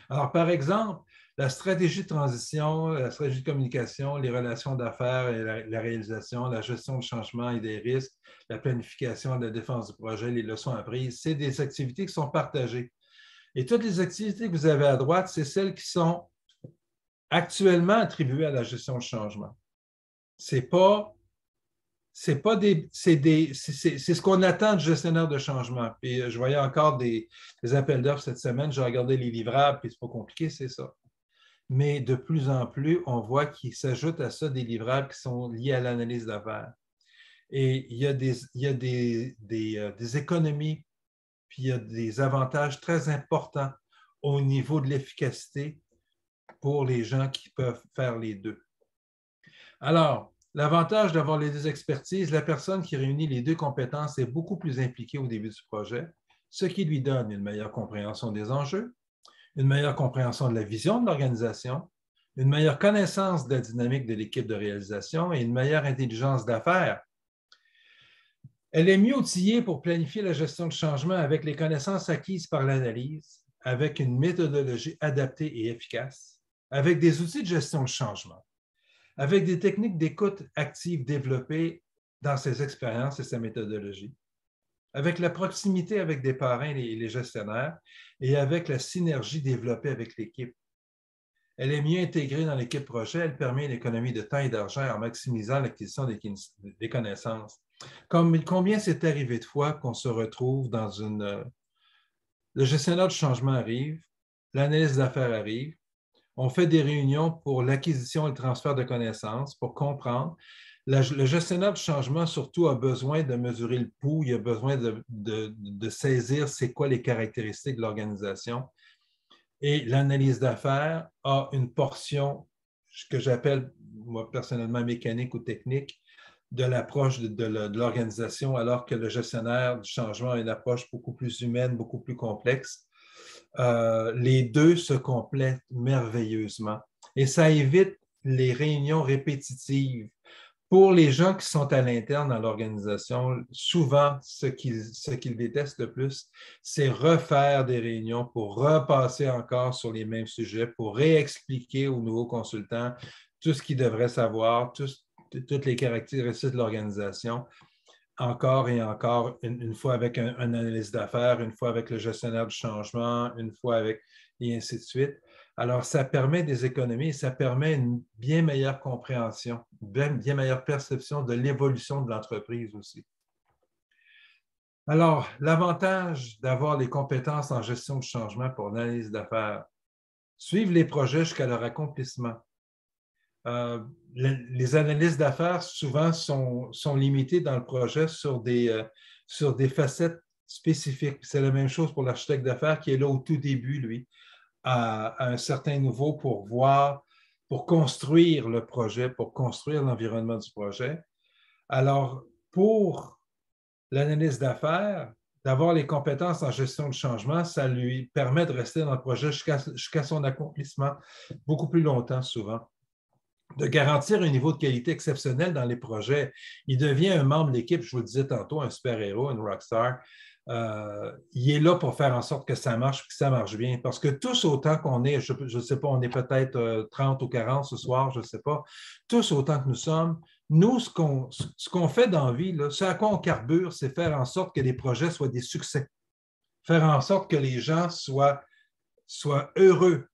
Alors, par exemple, la stratégie de transition, la stratégie de communication, les relations d'affaires et la réalisation, la gestion du changement et des risques, la planification, la défense du projet, les leçons apprises, c'est des activités qui sont partagées. Et toutes les activités que vous avez à droite, c'est celles qui sont actuellement attribuées à la gestion de changement. C'est ce qu'on attend du gestionnaire de changement. Puis je voyais encore des appels d'offres cette semaine, j'ai regardé les livrables, puis c'est pas compliqué, c'est ça. Mais de plus en plus, on voit qu'il s'ajoute à ça des livrables qui sont liés à l'analyse d'affaires. Et il y a des économies, puis il y a des avantages très importants au niveau de l'efficacité pour les gens qui peuvent faire les deux. Alors, l'avantage d'avoir les deux expertises, la personne qui réunit les deux compétences est beaucoup plus impliquée au début du projet, ce qui lui donne une meilleure compréhension des enjeux, une meilleure compréhension de la vision de l'organisation, une meilleure connaissance de la dynamique de l'équipe de réalisation et une meilleure intelligence d'affaires. Elle est mieux outillée pour planifier la gestion de changement avec les connaissances acquises par l'analyse, avec une méthodologie adaptée et efficace, avec des outils de gestion de changement, avec des techniques d'écoute active développées dans ses expériences et sa méthodologie, avec la proximité avec des parrains et les gestionnaires et avec la synergie développée avec l'équipe. Elle est mieux intégrée dans l'équipe projet, elle permet une économie de temps et d'argent en maximisant l'acquisition des connaissances. Combien c'est arrivé de fois qu'on se retrouve dans une... Le gestionnaire du changement arrive, l'analyse d'affaires arrive, on fait des réunions pour l'acquisition et le transfert de connaissances, pour comprendre. Le gestionnaire du changement, surtout, a besoin de mesurer le pouls, il a besoin de saisir c'est quoi les caractéristiques de l'organisation. Et l'analyse d'affaires a une portion que j'appelle, moi, personnellement, mécanique ou technique, de l'approche de l'organisation, alors que le gestionnaire du changement a une approche beaucoup plus humaine, beaucoup plus complexe. Les deux se complètent merveilleusement. Et ça évite les réunions répétitives. Pour les gens qui sont à l'interne dans l'organisation, souvent, ce qu'ils détestent le plus, c'est refaire des réunions pour repasser encore sur les mêmes sujets, pour réexpliquer aux nouveaux consultants tout ce qu'ils devraient savoir, toutes les caractéristiques de l'organisation, encore et encore, une fois avec un analyste d'affaires, une fois avec le gestionnaire du changement, une fois avec, et ainsi de suite. Alors, ça permet des économies et ça permet une bien meilleure compréhension, une bien meilleure perception de l'évolution de l'entreprise aussi. Alors, l'avantage d'avoir les compétences en gestion de changement pour l'analyse d'affaires, suivre les projets jusqu'à leur accomplissement. Les analyses d'affaires, souvent, sont limitées dans le projet sur des facettes spécifiques. C'est la même chose pour l'architecte d'affaires qui est là au tout début, lui, à un certain niveau pour voir, pour construire le projet, pour construire l'environnement du projet. Alors, pour l'analyse d'affaires, d'avoir les compétences en gestion de changement, ça lui permet de rester dans le projet jusqu'à son accomplissement beaucoup plus longtemps, souvent. De garantir un niveau de qualité exceptionnel dans les projets. Il devient un membre de l'équipe, je vous le disais tantôt, un super-héros, un rockstar. Il est là pour faire en sorte que ça marche et que ça marche bien. Parce que tous autant qu'on est, je ne sais pas, on est peut-être 30 ou 40 ce soir, je ne sais pas, tous autant que nous sommes, nous, ce qu'on fait dans la vie, là, ce à quoi on carbure, c'est faire en sorte que les projets soient des succès. Faire en sorte que les gens soient heureux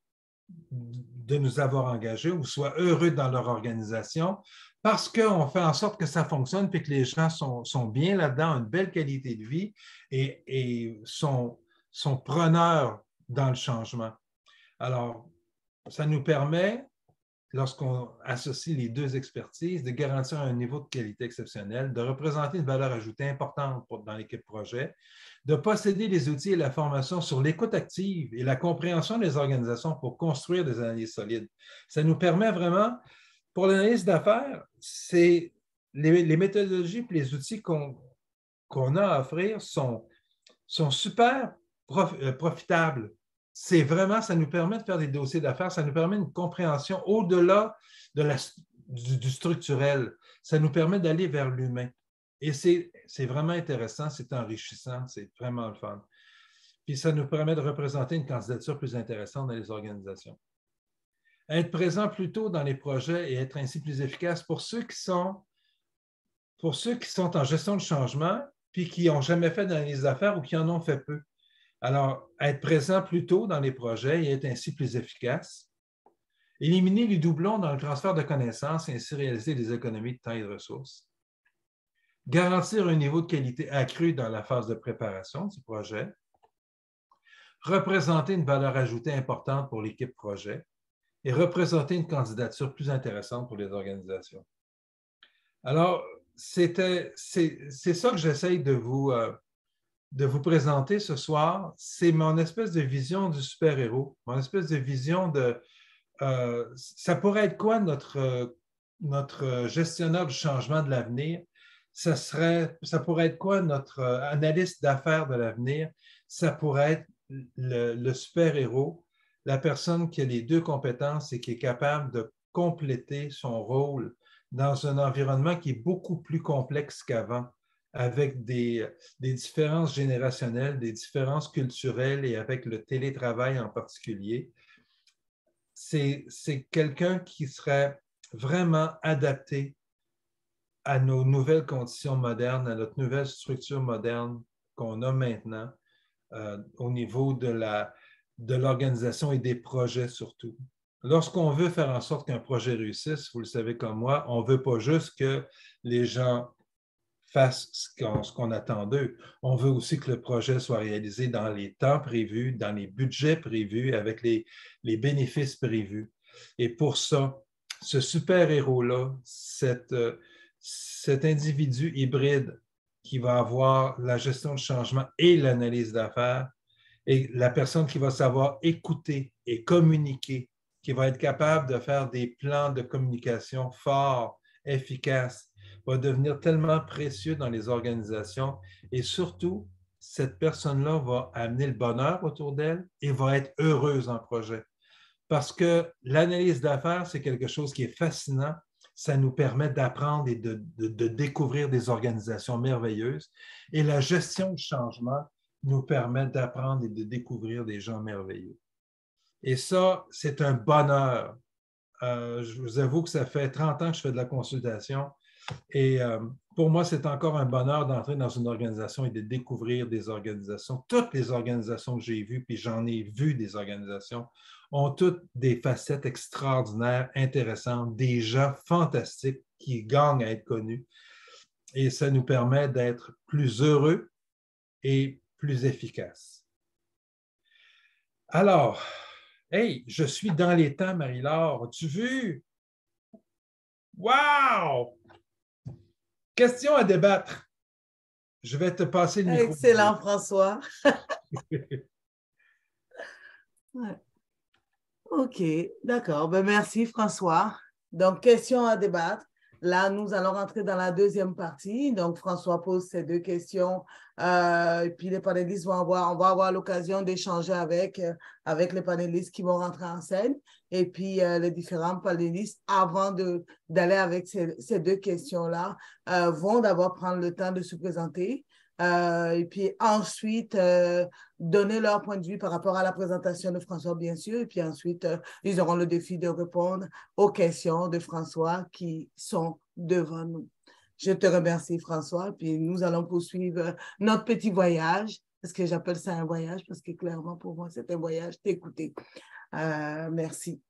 de nous avoir engagés ou soient heureux dans leur organisation parce qu'on fait en sorte que ça fonctionne et que les gens sont bien là-dedans, ont une belle qualité de vie et sont preneurs dans le changement. Alors, ça nous permet, lorsqu'on associe les deux expertises, de garantir un niveau de qualité exceptionnel, de représenter une valeur ajoutée importante dans l'équipe projet, de posséder les outils et la formation sur l'écoute active et la compréhension des organisations pour construire des analyses solides. Ça nous permet vraiment, pour l'analyse d'affaires, c'est les méthodologies et les outils qu'on a à offrir sont super profitables. C'est vraiment, ça nous permet de faire des dossiers d'affaires, ça nous permet une compréhension au-delà du structurel. Ça nous permet d'aller vers l'humain. Et c'est vraiment intéressant, c'est enrichissant, c'est vraiment le fun. Puis ça nous permet de représenter une candidature plus intéressante dans les organisations. Être présent plus tôt dans les projets et être ainsi plus efficace pour ceux qui sont en gestion de changement puis qui n'ont jamais fait d'analyse d'affaires ou qui en ont fait peu. Alors, être présent plus tôt dans les projets et être ainsi plus efficace. Éliminer les doublons dans le transfert de connaissances et ainsi réaliser des économies de temps et de ressources. Garantir un niveau de qualité accru dans la phase de préparation du projet. Représenter une valeur ajoutée importante pour l'équipe projet et représenter une candidature plus intéressante pour les organisations. Alors, c'est ça que j'essaye de vous présenter ce soir. C'est mon espèce de vision du super-héros, mon espèce de vision de... ça pourrait être quoi notre gestionnaire du changement de l'avenir? Ça pourrait être quoi notre analyste d'affaires de l'avenir? Ça pourrait être le super-héros, la personne qui a les deux compétences et qui est capable de compléter son rôle dans un environnement qui est beaucoup plus complexe qu'avant, avec des différences générationnelles, des différences culturelles et avec le télétravail en particulier. C'est quelqu'un qui serait vraiment adapté à nos nouvelles conditions modernes, à notre nouvelle structure moderne qu'on a maintenant au niveau de l'organisation et des projets surtout. Lorsqu'on veut faire en sorte qu'un projet réussisse, vous le savez comme moi, on ne veut pas juste que les gens fassent ce qu'on attend d'eux. On veut aussi que le projet soit réalisé dans les temps prévus, dans les budgets prévus, avec les bénéfices prévus. Et pour ça, ce super-héros-là, cet individu hybride qui va avoir la gestion de changement et l'analyse d'affaires, et la personne qui va savoir écouter et communiquer, qui va être capable de faire des plans de communication forts, efficaces, va devenir tellement précieux dans les organisations et surtout, cette personne-là va amener le bonheur autour d'elle et va être heureuse en projet. Parce que l'analyse d'affaires, c'est quelque chose qui est fascinant. Ça nous permet d'apprendre et de découvrir des organisations merveilleuses. Et la gestion du changement nous permet d'apprendre et de découvrir des gens merveilleux. Et ça, c'est un bonheur. Je vous avoue que ça fait 30 ans que je fais de la consultation. Et pour moi, c'est encore un bonheur d'entrer dans une organisation et de découvrir des organisations. Toutes les organisations que j'ai vues, puis j'en ai vu des organisations, ont toutes des facettes extraordinaires, intéressantes, des gens fantastiques qui gagnent à être connus. Et ça nous permet d'être plus heureux et plus efficaces. Alors, hey, je suis dans les temps, Marie-Laure. As-tu vu? Wow! Question à débattre. Je vais te passer le micro. Excellent, François. Ouais. OK, d'accord. Ben, merci, François. Donc, question à débattre. Là, nous allons rentrer dans la deuxième partie. Donc, François pose ces deux questions. Et puis, les panélistes on va avoir l'occasion d'échanger avec les panélistes qui vont rentrer en scène. Et puis, les différents panélistes, avant d'aller avec ces deux questions-là, vont d'abord prendre le temps de se présenter. Et puis ensuite, donner leur point de vue par rapport à la présentation de François, bien sûr. Et puis ensuite, ils auront le défi de répondre aux questions de François qui sont devant nous. Je te remercie, François. Puis nous allons poursuivre notre petit voyage, parce que j'appelle ça un voyage, parce que clairement, pour moi, c'est un voyage d'écouter. Merci.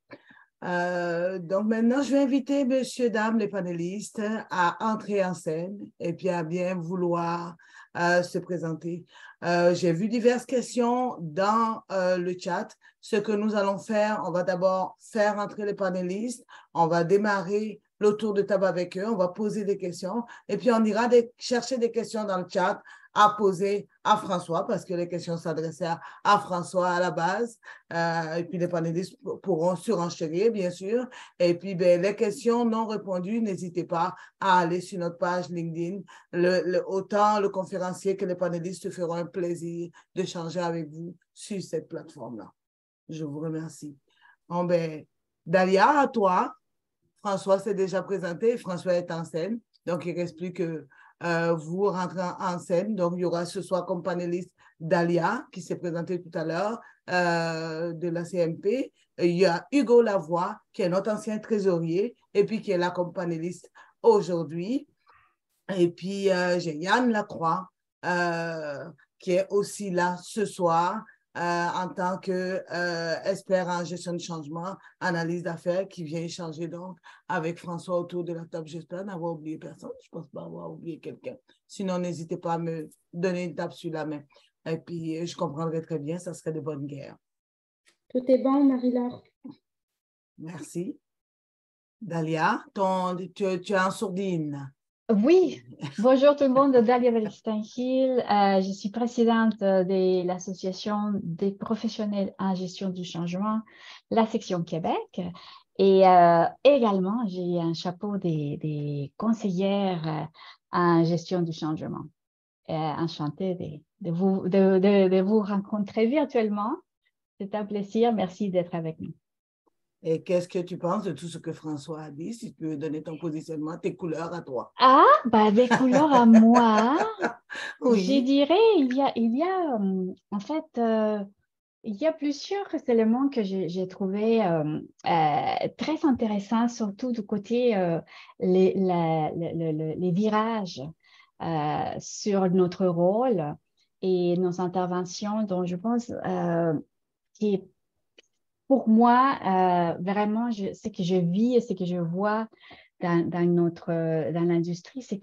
Donc maintenant, je vais inviter messieurs, dames, les panélistes à entrer en scène et puis à bien vouloir se présenter. J'ai vu diverses questions dans le chat. Ce que nous allons faire, on va d'abord faire entrer les panélistes, on va démarrer le tour de table avec eux, on va poser des questions et puis on ira chercher des questions dans le chat à poser à François, parce que les questions s'adressaient à François à la base. Et puis, les panélistes pourront surenchérir, bien sûr. Et puis, ben, les questions non répondues, n'hésitez pas à aller sur notre page LinkedIn. Autant le conférencier que les panélistes feront un plaisir d'échanger avec vous sur cette plateforme-là. Je vous remercie. Bon, ben, Dalia, à toi. François s'est déjà présenté. François est en scène. Donc, il ne reste plus que vous rentrez en scène. Donc, il y aura ce soir comme panéliste Dalia, qui s'est présenté tout à l'heure, de la CMP. Et il y a Hugo Lavoie, qui est notre ancien trésorier, et puis qui est là comme panéliste aujourd'hui. Et puis, j'ai Yann Lacroix, qui est aussi là ce soir en tant qu'expert en gestion de changement, analyse d'affaires, qui vient échanger donc avec François autour de la table. J'espère n'avoir oublié personne. Je ne pense pas avoir oublié quelqu'un. Sinon, n'hésitez pas à me donner une tape sur la main. Et puis, je comprendrai très bien, ça serait de bonne guerre. Tout est bon, Marie-Laure. Merci. Dalia, tu es en sourdine. Oui, bonjour tout le monde, Dalia Welstenhiel. Je suis présidente de l'Association des professionnels en gestion du changement, la section Québec. Et également, j'ai un chapeau des conseillères en gestion du changement. Enchantée de vous rencontrer virtuellement. C'est un plaisir. Merci d'être avec nous. Et qu'est-ce que tu penses de tout ce que François a dit, si tu veux donner ton positionnement, tes couleurs à toi? Ah, bah, des couleurs à moi. Oui. Je dirais, il y a en fait, il y a plusieurs éléments que j'ai trouvé très intéressants, surtout du côté les virages sur notre rôle et nos interventions, dont je pense qui est pour moi, vraiment, ce que je vis et ce que je vois dans l'industrie, c'est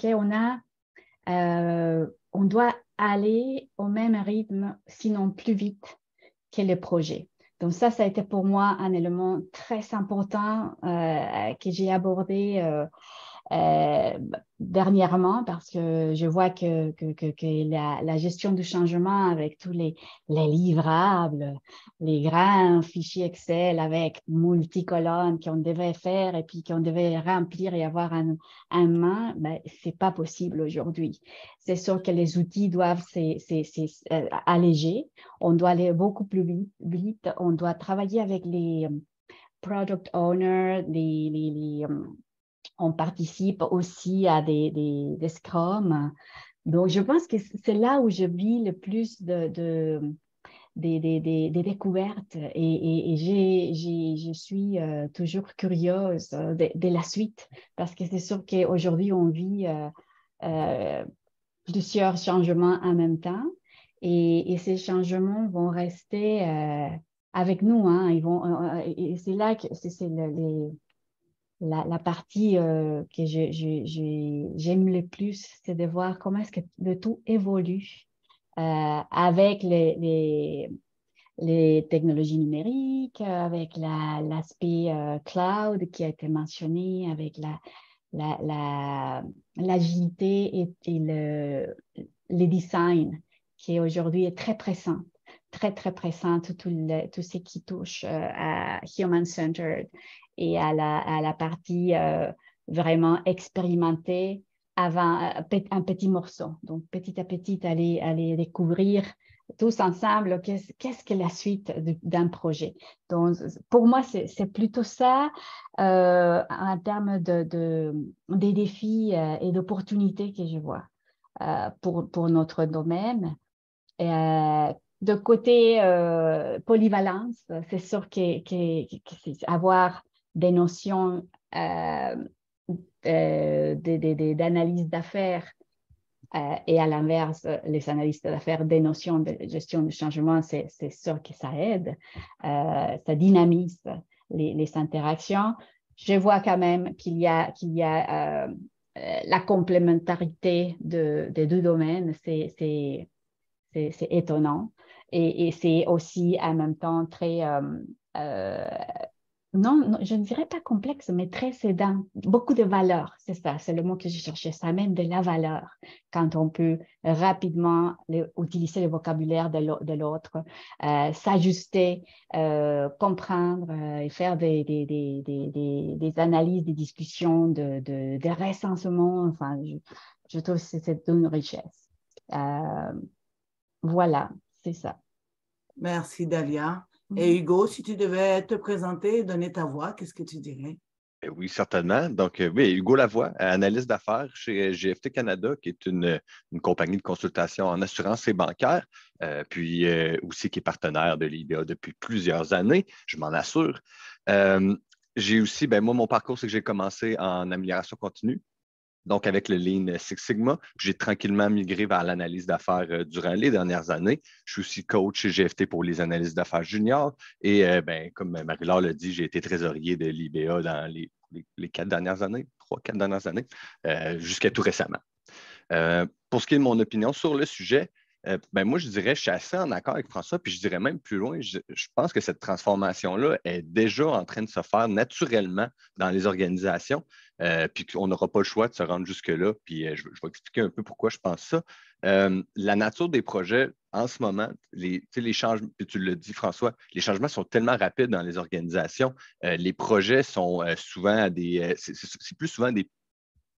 on doit aller au même rythme, sinon plus vite que les projets. Donc ça a été pour moi un élément très important que j'ai abordé dernièrement, parce que je vois que la gestion du changement avec tous les livrables, les grands fichiers Excel avec multicolonnes qu'on devait faire et puis qu'on devait remplir et avoir un main, ben, c'est pas possible aujourd'hui. C'est sûr que les outils doivent alléger, on doit aller beaucoup plus vite, on doit travailler avec les product owners, on participe aussi à des scrums. Donc, je pense que c'est là où je vis le plus des découvertes et je suis toujours curieuse de la suite, parce que c'est sûr qu'aujourd'hui, on vit plusieurs changements en même temps et ces changements vont rester avec nous. Hein. Et c'est là que c'est la partie que j'aime le plus, c'est de voir comment est-ce que le tout évolue avec les technologies numériques, avec l'aspect cloud qui a été mentionné, avec l'agilité et les designs qui aujourd'hui est très présent, très présent, tout ce qui touche à human-centered et à la partie vraiment expérimentée avant un petit morceau. Donc, petit à petit, aller découvrir tous ensemble qu'est-ce que la suite d'un projet. Donc, pour moi, c'est plutôt ça en termes des défis et d'opportunités que je vois pour notre domaine. De côté polyvalence, c'est sûr que avoir des notions d'analyse d'affaires et à l'inverse, les analystes d'affaires des notions de gestion du changement, c'est sûr que ça aide, ça dynamise les interactions. Je vois quand même qu'il y a la complémentarité des deux domaines, c'est étonnant et c'est aussi en même temps très non, non, je ne dirais pas complexe, mais très sédent. Beaucoup de valeur, c'est ça, c'est le mot que je cherchais. Ça amène de la valeur quand on peut rapidement utiliser le vocabulaire de l'autre, s'ajuster, comprendre et faire des analyses, des discussions, des recensements. Enfin, je trouve que c'est une richesse. Voilà, c'est ça. Merci, Dalia. Et Hugo, si tu devais te présenter et donner ta voix, qu'est-ce que tu dirais? Oui, certainement. Donc, oui, Hugo Lavoie, analyste d'affaires chez GFT Canada, qui est une compagnie de consultation en assurance et bancaire, puis aussi qui est partenaire de l'IBA depuis plusieurs années, je m'en assure. J'ai aussi, moi, mon parcours, c'est que j'ai commencé en amélioration continue. Donc, avec le Lean Six Sigma, j'ai tranquillement migré vers l'analyse d'affaires durant les dernières années. Je suis aussi coach chez GFT pour les analyses d'affaires juniors. Et comme Marie-Laure l'a dit, j'ai été trésorier de l'IBA dans les 4 dernières années, 3-4 dernières années, jusqu'à tout récemment. Pour ce qui est de mon opinion sur le sujet, moi, je dirais, je suis assez en accord avec François, puis je dirais même plus loin, je pense que cette transformation-là est déjà en train de se faire naturellement dans les organisations, puis qu'on n'aura pas le choix de se rendre jusque-là, puis je vais expliquer un peu pourquoi je pense ça. La nature des projets, en ce moment, les changements, puis tu l'as dit, François, les changements sont tellement rapides dans les organisations, les projets sont souvent c'est plus souvent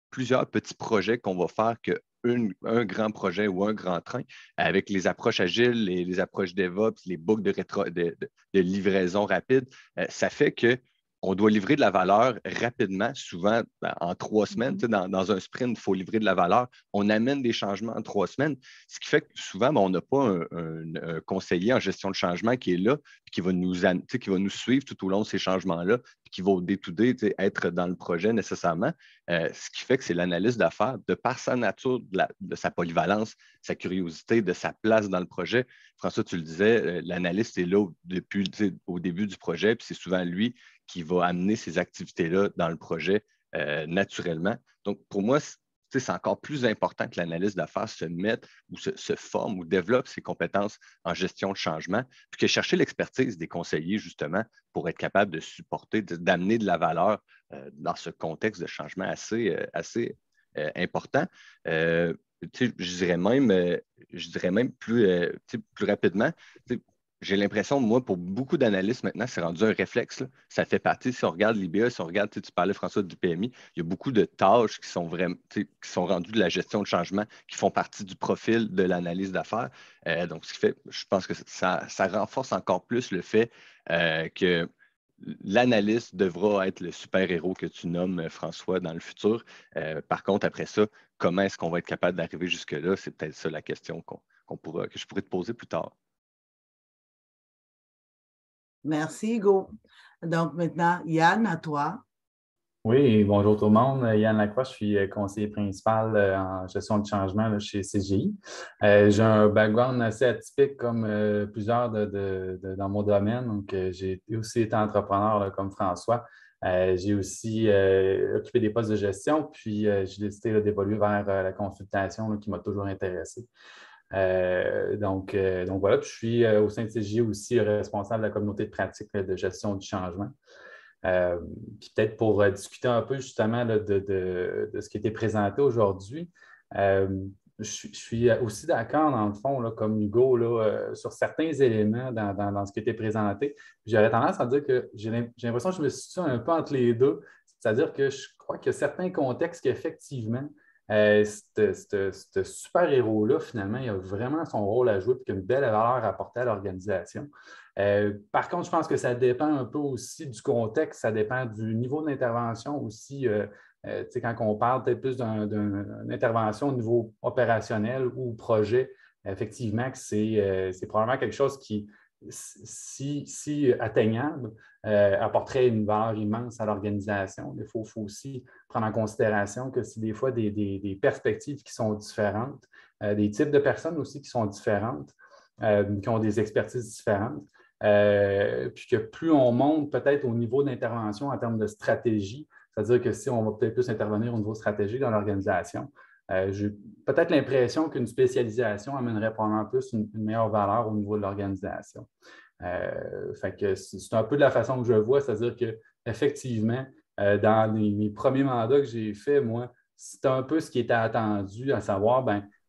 plusieurs petits projets qu'on va faire qu'un grand projet ou un grand train avec les approches agiles, les approches DevOps, les boucles de livraison rapide. Ça fait qu'on doit livrer de la valeur rapidement, souvent en 3 semaines. Dans un sprint, il faut livrer de la valeur. On amène des changements en 3 semaines, ce qui fait que souvent, on n'a pas un conseiller en gestion de changement qui est là, qui va nous suivre tout au long de ces changements-là, puis qui va au day-to-day être dans le projet nécessairement. Ce qui fait que c'est l'analyse d'affaires, de par sa nature, de sa polyvalence, sa curiosité, de sa place dans le projet. François, tu le disais, l'analyste est là depuis au début du projet, puis c'est souvent lui qui va amener ces activités-là dans le projet naturellement. Donc, pour moi, c'est encore plus important que l'analyse d'affaires se mette ou se forme ou développe ses compétences en gestion de changement, puis que chercher l'expertise des conseillers, justement, pour être capable de supporter, d'amener de la valeur dans ce contexte de changement assez important. Je dirais même plus rapidement, j'ai l'impression, moi, pour beaucoup d'analystes maintenant, c'est rendu un réflexe, là. Ça fait partie, si on regarde l'IBA, si on regarde, tu parlais, François, du PMI, il y a beaucoup de tâches qui sont vraiment, qui sont rendues de la gestion de changement, qui font partie du profil de l'analyse d'affaires. Donc, ce qui fait, je pense que ça renforce encore plus le fait que l'analyste devra être le super-héros que tu nommes, François, dans le futur. Par contre, après ça, comment est-ce qu'on va être capable d'arriver jusque-là? C'est peut-être ça la question que je pourrais te poser plus tard. Merci, Hugo. Donc, maintenant, Yann, à toi. Oui, bonjour tout le monde. Yann Lacroix, je suis conseiller principal en gestion de changement là, chez CGI. J'ai un background assez atypique comme plusieurs dans mon domaine. Donc, j'ai aussi été entrepreneur là, comme François. J'ai aussi occupé des postes de gestion, puis j'ai décidé d'évoluer vers la consultation là, qui m'a toujours intéressé. Donc voilà, puis je suis au sein de CGI aussi responsable de la communauté de pratique de gestion du changement. Puis peut-être pour discuter un peu justement là, de ce qui a été présenté aujourd'hui, je suis aussi d'accord dans le fond, là, comme Hugo, là, sur certains éléments dans ce qui a été présenté. J'aurais tendance à dire que j'ai l'impression que je me situe un peu entre les deux, c'est-à-dire que je crois qu'il y a certains contextes qu'effectivement, ce super-héros-là, finalement, il a vraiment son rôle à jouer et qu'il a une belle valeur à apporter à l'organisation. Par contre, je pense que ça dépend un peu aussi du contexte, ça dépend du niveau d'intervention aussi. Quand on parle peut-être plus d'une intervention au niveau opérationnel ou projet, effectivement, que c'est probablement quelque chose qui, si atteignable, apporterait une valeur immense à l'organisation. Il faut aussi prendre en considération que c'est des fois des perspectives qui sont différentes, des types de personnes aussi qui sont différentes, qui ont des expertises différentes. Puis que plus on monte peut-être au niveau d'intervention en termes de stratégie, c'est-à-dire que si on va peut-être plus intervenir au niveau stratégique dans l'organisation, j'ai peut-être l'impression qu'une spécialisation amènerait probablement plus une meilleure valeur au niveau de l'organisation. Fait que c'est un peu de la façon que je le vois, c'est-à-dire qu'effectivement, dans mes premiers mandats que j'ai faits, moi, c'était un peu ce qui était attendu, à savoir,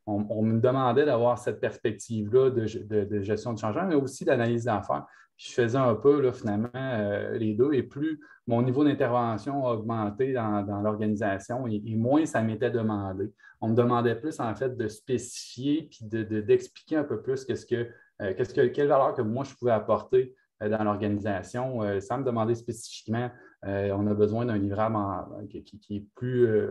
on me demandait d'avoir cette perspective-là de gestion de changement, mais aussi d'analyse d'affaires. Puis je faisais un peu, là, finalement, les deux. Et plus mon niveau d'intervention a augmenté dans l'organisation, et moins ça m'était demandé. On me demandait plus, en fait, de spécifier puis d'expliquer un peu plus quelle valeur que moi je pouvais apporter dans l'organisation. Sans me demander spécifiquement, on a besoin d'un livrable qui est plus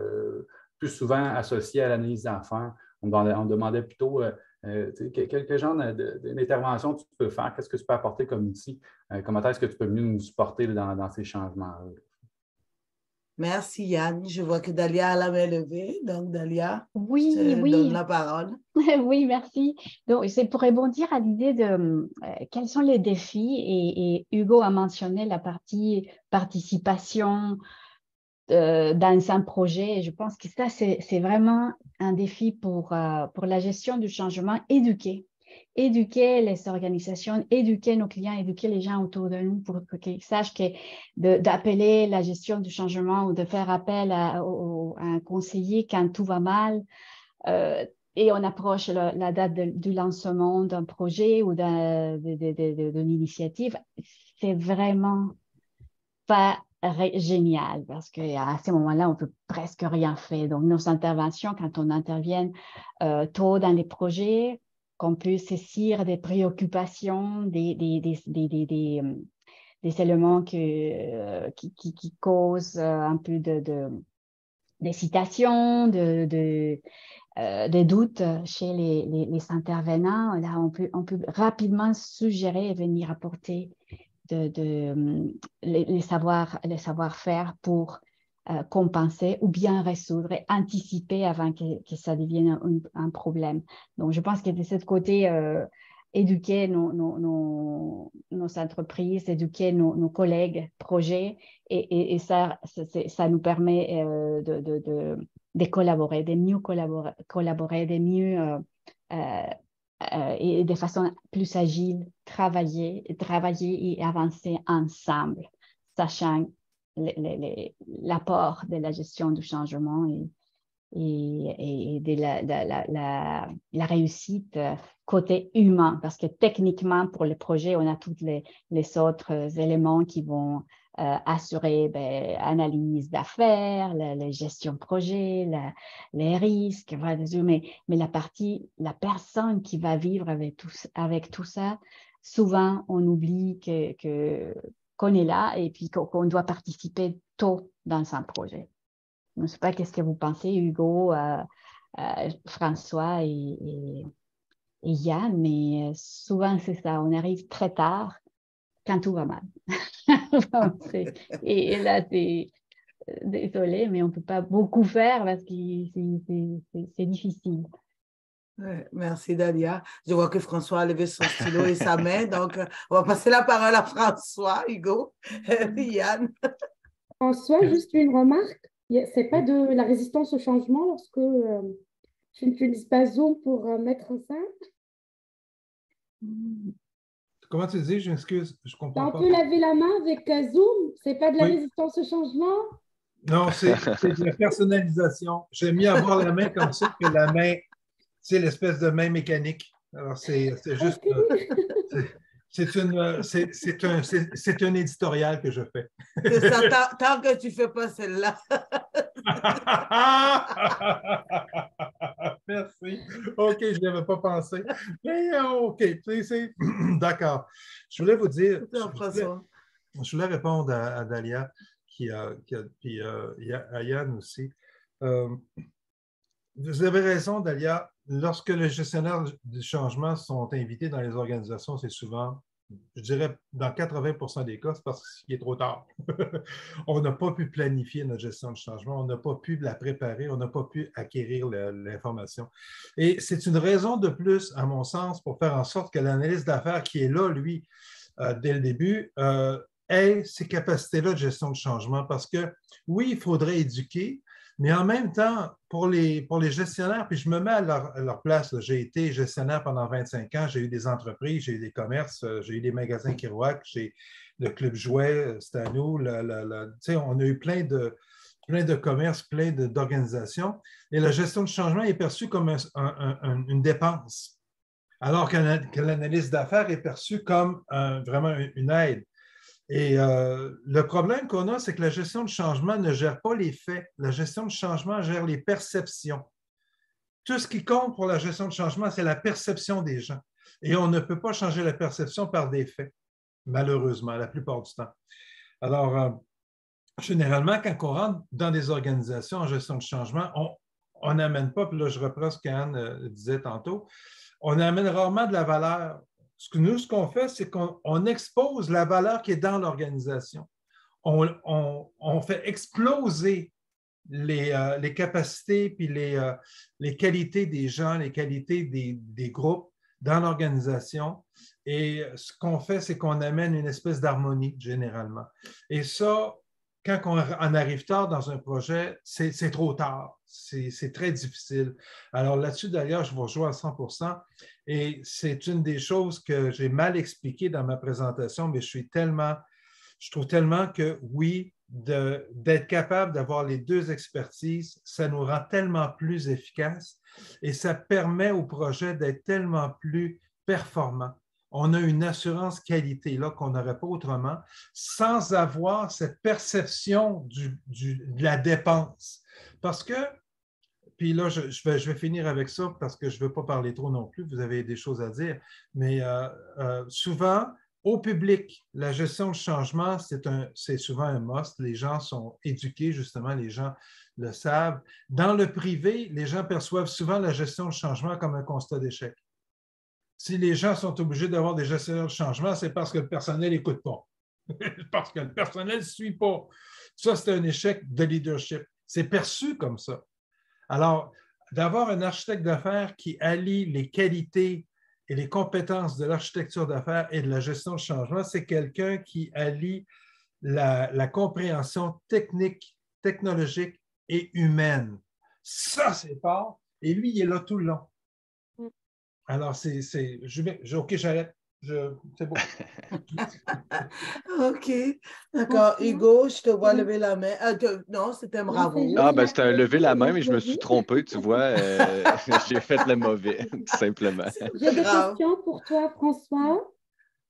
souvent associé à l'analyse d'affaires. On demandait plutôt quel genre d'intervention tu peux faire, qu'est-ce que tu peux apporter comme outil, comment est-ce que tu peux mieux nous supporter dans ces changements-là. Merci Yann. Je vois que Dalia a la main levée. Donc Dalia, Oui, je oui. donne la parole. Oui, merci. Donc, c'est pour rebondir à l'idée de quels sont les défis, et Hugo a mentionné la partie participation dans un projet. Et je pense que ça, c'est vraiment un défi pour la gestion du changement. Éduquer les organisations, éduquer nos clients, éduquer les gens autour de nous pour qu'ils sachent que d'appeler la gestion du changement ou de faire appel à un conseiller quand tout va mal, et on approche la date du lancement d'un projet ou d'une initiative, c'est vraiment pas génial parce qu'à ce moment-là, on ne peut presque rien faire. Donc, nos interventions, quand on intervient tôt dans les projets, qu'on peut saisir des préoccupations, des éléments qui causent un peu d'hésitation, des doutes chez les intervenants. Là, on peut rapidement suggérer et venir apporter les savoir-faire pour compenser ou bien résoudre et anticiper avant que ça devienne un problème. Donc, je pense que de ce côté, éduquer nos entreprises, éduquer nos collègues projets, et ça nous permet de collaborer, de mieux collaborer, de mieux et de façon plus agile, travailler et avancer ensemble, sachant l'apport de la gestion du changement et de la réussite côté humain, parce que techniquement, pour le projet, on a tous les autres éléments qui vont assurer analyse d'affaires, la gestion de projet, les risques, mais la personne qui va vivre avec tout ça, souvent on oublie qu'on est là et puis qu'on doit participer tôt dans un projet. Je ne sais pas qu'est-ce que vous pensez, Hugo, François et Yann, mais souvent c'est ça, on arrive très tard quand tout va mal. Et là, c'est désolé, mais on ne peut pas beaucoup faire parce que c'est difficile. Ouais, merci Dalia. Je vois que François a levé son stylo et sa main, donc on va passer la parole à François, Hugo, Yann. François, juste une remarque. Ce n'est pas de la résistance au changement lorsque tu n'utilises pas Zoom pour mettre ça? Comment tu dis? Je m'excuse, je comprends pas. On peut laver la main avec Zoom? Ce n'est pas de la résistance au changement? Non, c'est de la personnalisation. J'aime mieux avoir la main comme ça que la main, c'est l'espèce de main mécanique. Alors, c'est juste... C'est un éditorial que je fais. Tant que tu ne fais pas celle-là. Merci. OK, je n'y avais pas pensé. Mais OK, d'accord. Je voulais vous dire... Je voulais répondre à Dalia, puis à Yann aussi. Vous avez raison, Dalia. Lorsque les gestionnaires du changement sont invités dans les organisations, c'est souvent, je dirais, dans 80% des cas, c'est parce qu'il est trop tard. On n'a pas pu planifier notre gestion de changement, on n'a pas pu la préparer, on n'a pas pu acquérir l'information. Et c'est une raison de plus, à mon sens, pour faire en sorte que l'analyste d'affaires qui est là, lui, dès le début, ait ces capacités-là de gestion de changement. Parce que, oui, il faudrait éduquer, Mais en même temps, pour les gestionnaires, puis je me mets à leur place, j'ai été gestionnaire pendant 25 ans, j'ai eu des entreprises, j'ai eu des commerces, j'ai eu des magasins Kerouac, j'ai le Club Jouet, c'était à nous, on a eu plein de commerces, plein d'organisations, et la gestion de changement est perçue comme une dépense, alors que l'analyse d'affaires est perçue comme vraiment une aide. Et le problème qu'on a, c'est que la gestion de changement ne gère pas les faits. La gestion de changement gère les perceptions. Tout ce qui compte pour la gestion de changement, c'est la perception des gens. Et on ne peut pas changer la perception par des faits, malheureusement, la plupart du temps. Alors, généralement, quand on rentre dans des organisations en gestion de changement, on n'amène pas, puis là, je reprends ce qu'Anne disait tantôt, on amène rarement de la valeur. Ce qu'on fait, c'est qu'on expose la valeur qui est dans l'organisation. On fait exploser les capacités puis les qualités des gens, les qualités des groupes dans l'organisation. Et ce qu'on fait, c'est qu'on amène une espèce d'harmonie, généralement. Et ça, quand on en arrive tard dans un projet, c'est trop tard. C'est très difficile. Alors là-dessus, d'ailleurs, je vous rejoins à 100%. Et c'est une des choses que j'ai mal expliquées dans ma présentation, mais je trouve tellement que oui, d'être capable d'avoir les deux expertises, ça nous rend tellement plus efficaces et ça permet au projet d'être tellement plus performant. On a une assurance qualité là qu'on n'aurait pas autrement, sans avoir cette perception de la dépense. Parce que, puis là, je vais finir avec ça parce que je ne veux pas parler trop non plus, vous avez des choses à dire, mais souvent, au public, la gestion de changement, c'est souvent un must. Les gens sont éduqués, justement, les gens le savent. Dans le privé, les gens perçoivent souvent la gestion de changement comme un constat d'échec. Si les gens sont obligés d'avoir des gestionnaires de changement, c'est parce que le personnel n'écoute pas. Parce que le personnel ne suit pas. Ça, c'est un échec de leadership. C'est perçu comme ça. Alors, d'avoir un architecte d'affaires qui allie les qualités et les compétences de l'architecture d'affaires et de la gestion de changement, c'est quelqu'un qui allie la compréhension technique, technologique et humaine. Ça, c'est fort. Et lui, il est là tout le long. Alors, OK, j'arrête. C'est bon. OK, d'accord. Hugo, je te vois lever la main. Non, c'était un bravo. Ah, ben c'était un lever la main, mais je me suis trompé, tu vois. J'ai fait le mauvais, tout simplement. J'ai des questions pour toi, François.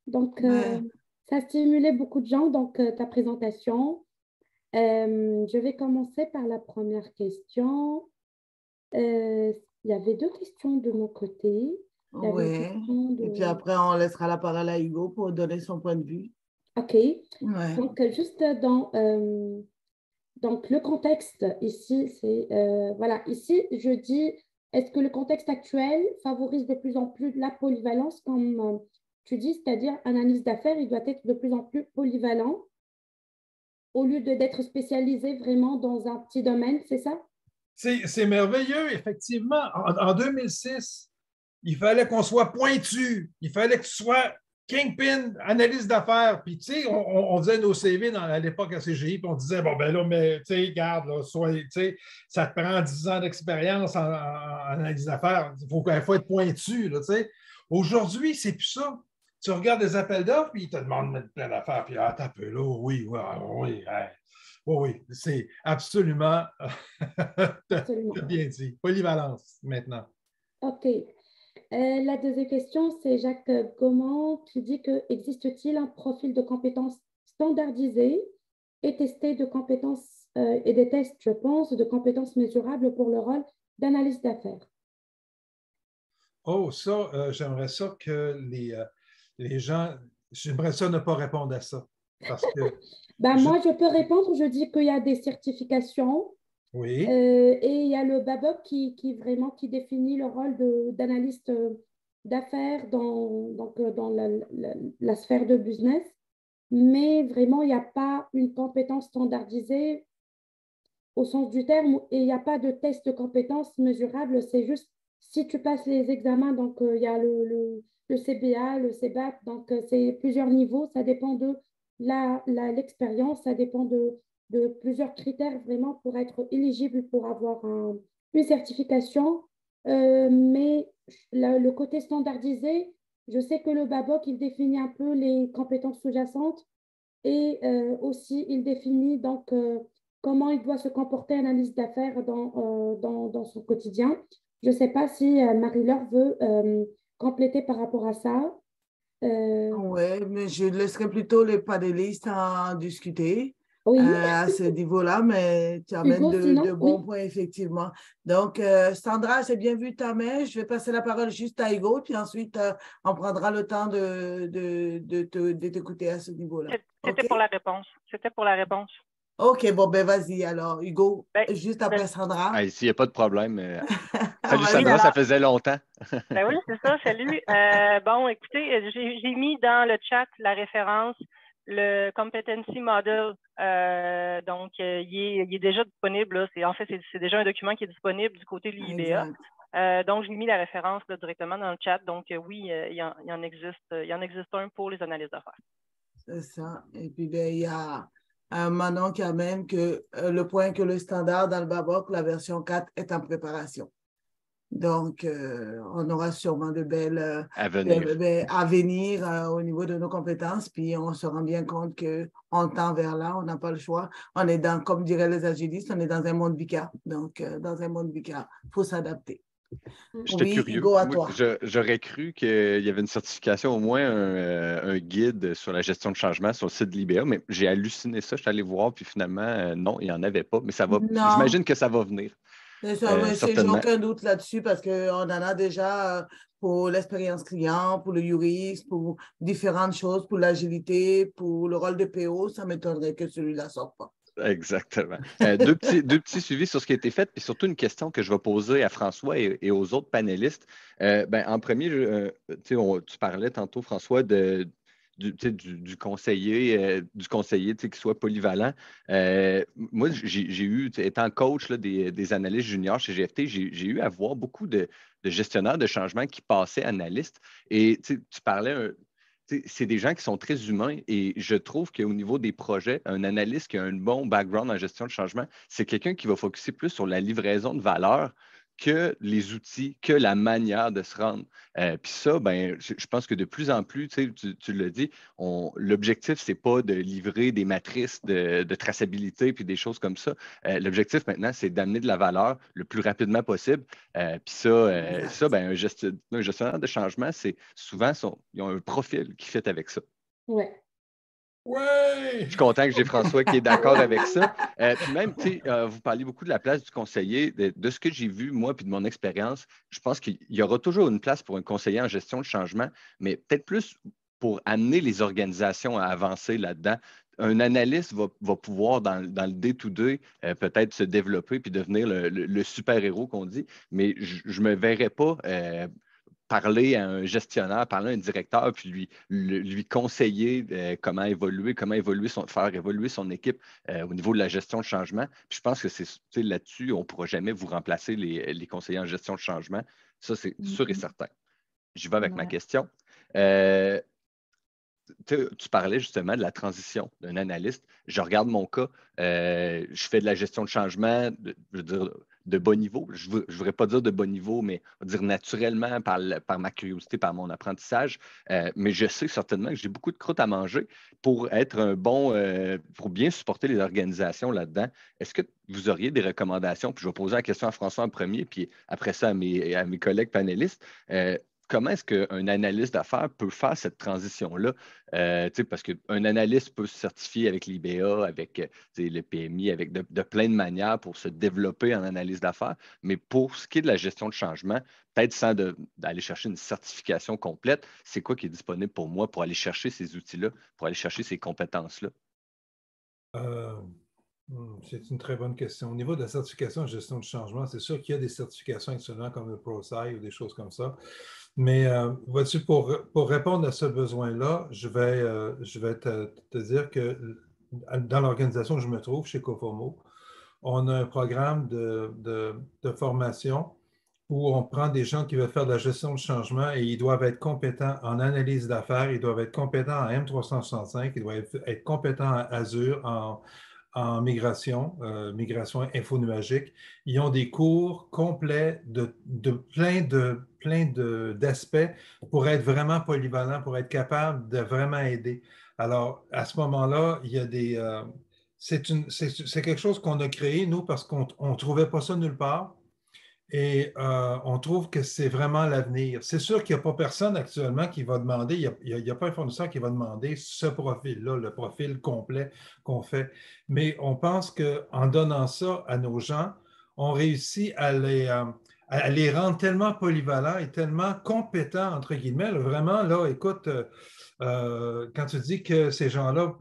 Donc, ça a stimulé beaucoup de gens, donc ta présentation. Je vais commencer par la première question. Il y avait deux questions de mon côté. Oui. Et puis après, on laissera la parole à Hugo pour donner son point de vue. OK. Ouais. Donc, juste donc le contexte ici, c'est voilà, ici, je dis, est-ce que le contexte actuel favorise de plus en plus la polyvalence, comme tu dis, c'est-à-dire analyse d'affaires, il doit être de plus en plus polyvalent au lieu d'être spécialisé vraiment dans un petit domaine, c'est ça? C'est merveilleux, effectivement. En 2006, il fallait qu'on soit pointu. Il fallait que tu sois kingpin, analyse d'affaires. Puis, tu sais, on faisait nos CV à l'époque à CGI, puis on disait, bon, ben là, mais, tu sais, regarde, là, tu sais, ça te prend 10 ans d'expérience en analyse d'affaires. Il faut être pointu, là, tu sais. Aujourd'hui, c'est plus ça. Tu regardes des appels d'offres, puis ils te demandent de mettre plein d'affaires, puis t'as peu là, oui, oui, c'est absolument, bien dit. Polyvalence, maintenant. OK. La deuxième question, c'est Jacques Gaumont qui dit que existe-t-il un profil de compétences standardisé et testé de compétences et des tests, je pense, de compétences mesurables pour le rôle d'analyse d'affaires? Oh, ça, j'aimerais ça que les gens, j'aimerais ça ne pas répondre à ça. Parce que moi, je peux répondre, je dis qu'il y a des certifications. Oui. Et il y a le BABOP qui définit le rôle d'analyste d'affaires dans la sphère de business. Mais vraiment, il n'y a pas une compétence standardisée au sens du terme et il n'y a pas de test de compétences mesurable. C'est juste si tu passes les examens, donc il y a le CBA, le CBAT, donc c'est plusieurs niveaux. Ça dépend de l'expérience, ça dépend de de plusieurs critères vraiment pour être éligible pour avoir une certification. Mais le côté standardisé, je sais que le BABOK, il définit un peu les compétences sous-jacentes et aussi il définit donc comment il doit se comporter un analyste d'affaires dans son quotidien. Je ne sais pas si Marie-Laure veut compléter par rapport à ça. Oui, mais je laisserai plutôt les panélistes en discuter Oui, à ce niveau-là, mais tu amènes Hugo, sinon, de bons points, effectivement. Donc, Sandra, j'ai bien vu ta main. Je vais passer la parole juste à Hugo, puis ensuite, on prendra le temps de t'écouter à ce niveau-là. C'était OK? pour la réponse. C'était pour la réponse. OK, bon, ben vas-y alors, Hugo, Ben, juste après ben, Sandra. Ah, ici, il n'y a pas de problème. Salut Vas-y. Sandra, ça faisait longtemps. Ben oui, c'est ça, salut. Bon, écoutez, j'ai mis dans le chat la référence, le Competency Model. Donc, il est déjà disponible. Là. En fait, c'est déjà un document qui est disponible du côté de l'IBA. Donc, j'ai mis la référence là, directement dans le chat. Donc, oui, il y en existe un pour les analyses d'affaires. C'est ça. Et puis, ben, il y a Manon qui amène que le point que le standard dans le BABOK, la version 4, est en préparation. Donc, on aura sûrement de belles à venir au niveau de nos compétences. Puis, on se rend bien compte qu'on tend vers là, on n'a pas le choix. On est dans, comme diraient les agilistes, on est dans un monde VICA. Donc, dans un monde VICA, il faut s'adapter. J'étais curieux. Hugo, à toi. J'aurais cru qu'il y avait une certification, au moins un guide sur la gestion de changement sur le site de l'IBA, mais j'ai halluciné ça. Je suis allé voir, puis finalement, non, il n'y en avait pas. Mais ça va. J'imagine que ça va venir. J'ai aucun doute là-dessus parce qu'on en a déjà pour l'expérience client, pour le UX, pour différentes choses, pour l'agilité, pour le rôle de PO. Ça m'étonnerait que celui-là ne sorte pas. Exactement. Deux petits suivis sur ce qui a été fait, puis surtout une question que je vais poser à François et aux autres panélistes. En premier, tu parlais tantôt, François, du conseiller, qui soit polyvalent. Moi, j'ai eu, étant coach là, des analystes juniors chez GFT, j'ai eu à voir beaucoup de gestionnaires de changement qui passaient analystes. Et tu parlais c'est des gens qui sont très humains et je trouve qu'au niveau des projets, un analyste qui a un bon background en gestion de changement, c'est quelqu'un qui va focuser plus sur la livraison de valeur que les outils, que la manière de se rendre. Puis ça, je pense que de plus en plus, tu l'as dit, l'objectif, ce n'est pas de livrer des matrices de traçabilité puis des choses comme ça. L'objectif maintenant, c'est d'amener de la valeur le plus rapidement possible. Puis un gestionnaire de changement, c'est souvent, ils ont un profil qui fait avec ça. Ouais. Ouais! Je suis content que j'ai François qui est d'accord avec ça. Puis même, vous parliez beaucoup de la place du conseiller. De ce que j'ai vu, moi, puis de mon expérience, je pense qu'il y aura toujours une place pour un conseiller en gestion de changement, mais peut-être plus pour amener les organisations à avancer là-dedans. Un analyste va pouvoir, dans le day-to-day, peut-être se développer puis devenir le super-héros qu'on dit, mais je ne me verrais pas parler à un gestionnaire, parler à un directeur, puis lui conseiller comment évoluer, faire évoluer son équipe au niveau de la gestion de changement. Puis je pense que c'est là-dessus, on ne pourra jamais vous remplacer les conseillers en gestion de changement. Ça, c'est sûr et certain. J'y vais avec ma question. Tu parlais justement de la transition d'un analyste. Je regarde mon cas, je fais de la gestion de changement, je veux dire, de bas niveau. Je ne voudrais pas dire de bas niveau, mais on va dire naturellement par ma curiosité, par mon apprentissage. Mais je sais certainement que j'ai beaucoup de croûte à manger pour être pour bien supporter les organisations là-dedans. Est-ce que vous auriez des recommandations? Puis je vais poser la question à François en premier, puis après ça à mes collègues panélistes. Comment est-ce qu'un analyste d'affaires peut faire cette transition-là? Parce qu'un analyste peut se certifier avec l'IBA, avec le PMI, avec de plein de manières pour se développer en analyse d'affaires. Mais pour ce qui est de la gestion de changement, peut-être sans d'aller chercher une certification complète, c'est quoi qui est disponible pour moi pour aller chercher ces outils-là, pour aller chercher ces compétences-là? C'est une très bonne question. Au niveau de la certification en gestion de changement, c'est sûr qu'il y a des certifications actuellement comme le ProSci ou des choses comme ça. Mais vois-tu, pour répondre à ce besoin-là, je vais te dire que dans l'organisation où je me trouve, chez Coformo, on a un programme de formation où on prend des gens qui veulent faire de la gestion de changement et ils doivent être compétents en analyse d'affaires, ils doivent être compétents en M365, ils doivent être compétents en Azure, en migration, migration infonuagique. Ils ont des cours complets de plein d'aspects pour être vraiment polyvalents, pour être capable de vraiment aider. Alors, à ce moment-là, il y a c'est quelque chose qu'on a créé, nous, parce qu'on ne trouvait pas ça nulle part. Et on trouve que c'est vraiment l'avenir. C'est sûr qu'il n'y a pas personne actuellement qui va demander, il n'y a pas un fournisseur qui va demander ce profil-là, le profil complet qu'on fait. Mais on pense qu'en donnant ça à nos gens, on réussit à les rendre tellement polyvalents et tellement compétents, entre guillemets. Là, vraiment, là, écoute, quand tu dis que ces gens-là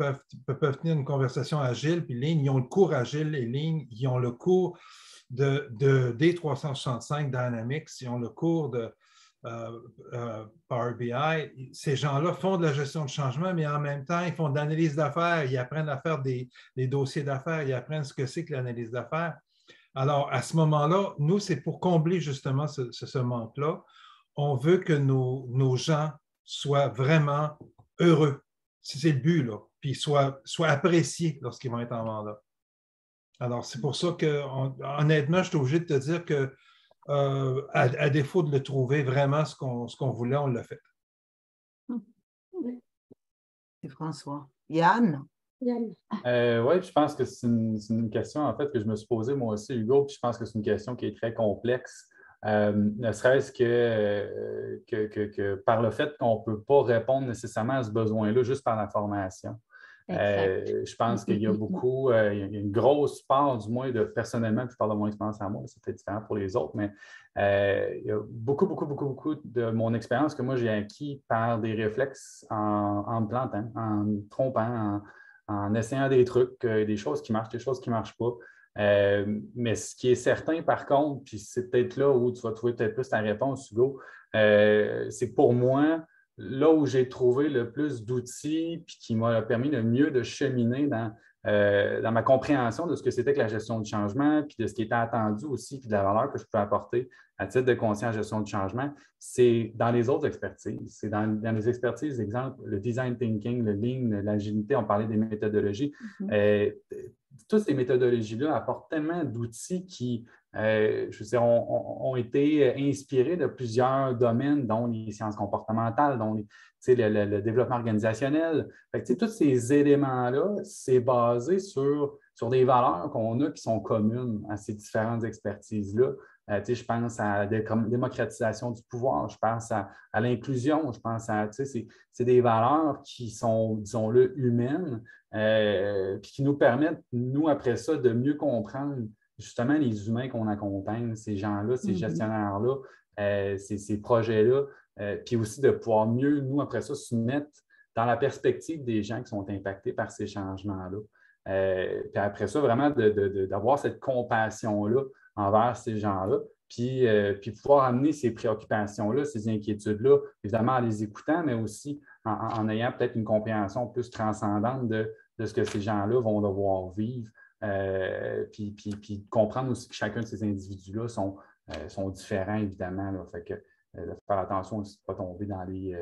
peuvent tenir une conversation agile, puis ligne, ils ont le cours agile et ligne, ils ont le cours de D365 Dynamics, ils ont le cours de Power BI. Ces gens-là font de la gestion de changement, mais en même temps, ils font de l'analyse d'affaires, ils apprennent à faire des dossiers d'affaires, ils apprennent ce que c'est que l'analyse d'affaires. Alors, à ce moment-là, nous, c'est pour combler justement ce manque-là. On veut que nos gens soient vraiment heureux. C'est le but, là. Puis soient appréciés lorsqu'ils vont être en mandat. Alors, c'est pour ça que, honnêtement, je suis obligé de te dire que, à défaut de le trouver vraiment ce qu'on voulait, on l'a fait. C'est François. Yann? Oui, je pense que c'est une question, en fait, que je me suis posée moi aussi, Hugo, puis je pense que c'est une question qui est très complexe. Ne serait-ce que par le fait qu'on ne peut pas répondre nécessairement à ce besoin-là juste par la formation. Je pense qu'il y a beaucoup, il y a une grosse part, du moins, personnellement, puis je parle de mon expérience à moi, c'est peut-être différent pour les autres, mais il y a beaucoup de mon expérience que moi j'ai acquis par des réflexes en me plantant, en me trompant, en essayant des trucs, des choses qui marchent, des choses qui ne marchent pas. Mais ce qui est certain, par contre, puis c'est peut-être là où tu vas trouver peut-être plus ta réponse, Hugo, c'est que pour moi, là où j'ai trouvé le plus d'outils puis qui m'a permis le mieux de cheminer dans ma compréhension de ce que c'était que la gestion du changement puis de ce qui était attendu aussi puis de la valeur que je peux apporter à titre de conseiller en gestion du changement, c'est dans les autres expertises. C'est dans les expertises, exemple, le design thinking, le lean, l'agilité, on parlait des méthodologies. Toutes ces méthodologies-là apportent tellement d'outils qui je veux dire, ont été inspirés de plusieurs domaines, dont les sciences comportementales, dont le développement organisationnel. Fait que, tous ces éléments-là, c'est basé sur des valeurs qu'on a qui sont communes à ces différentes expertises-là. Je pense à la démocratisation du pouvoir, je pense à l'inclusion, je pense à, c'est des valeurs qui sont, disons-le, humaines, puis qui nous permettent, nous, après ça, de mieux comprendre justement les humains qu'on accompagne, ces gens-là, ces gestionnaires-là, ces projets-là, puis aussi de pouvoir mieux, nous, après ça, se mettre dans la perspective des gens qui sont impactés par ces changements-là. Puis après ça, vraiment d'avoir cette compassion-là envers ces gens-là, puis pouvoir amener ces préoccupations-là, ces inquiétudes-là, évidemment en les écoutant, mais aussi en ayant peut-être une compréhension plus transcendante de ce que ces gens-là vont devoir vivre. Puis comprendre aussi que chacun de ces individus-là sont différents, évidemment. Là. Fait que de faire attention aussi de ne pas tomber dans les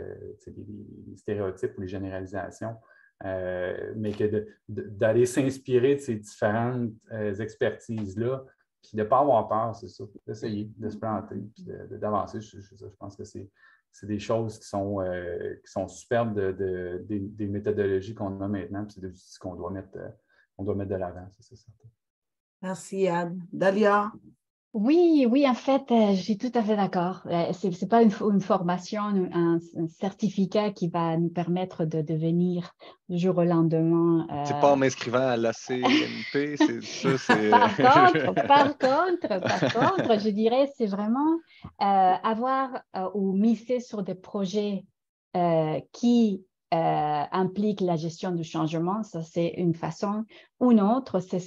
stéréotypes ou les généralisations, mais que d'aller s'inspirer de ces différentes expertises-là, puis de ne pas avoir peur, c'est ça, d'essayer de se planter, puis d'avancer. Je pense que c'est des choses qui sont superbes des méthodologies qu'on a maintenant, puis c'est des outils qu'on doit mettre de l'avant, c'est certain. Merci, Anne. Dalia? Oui, en fait, je suis tout à fait d'accord. Ce n'est pas une formation, un certificat qui va nous permettre de devenir du jour au lendemain. C'est pas en m'inscrivant à l'ACNP, c'est ça. Par contre, je dirais, c'est vraiment avoir ou miser sur des projets qui impliquent la gestion du changement. Ça, c'est une façon. Une autre, c'est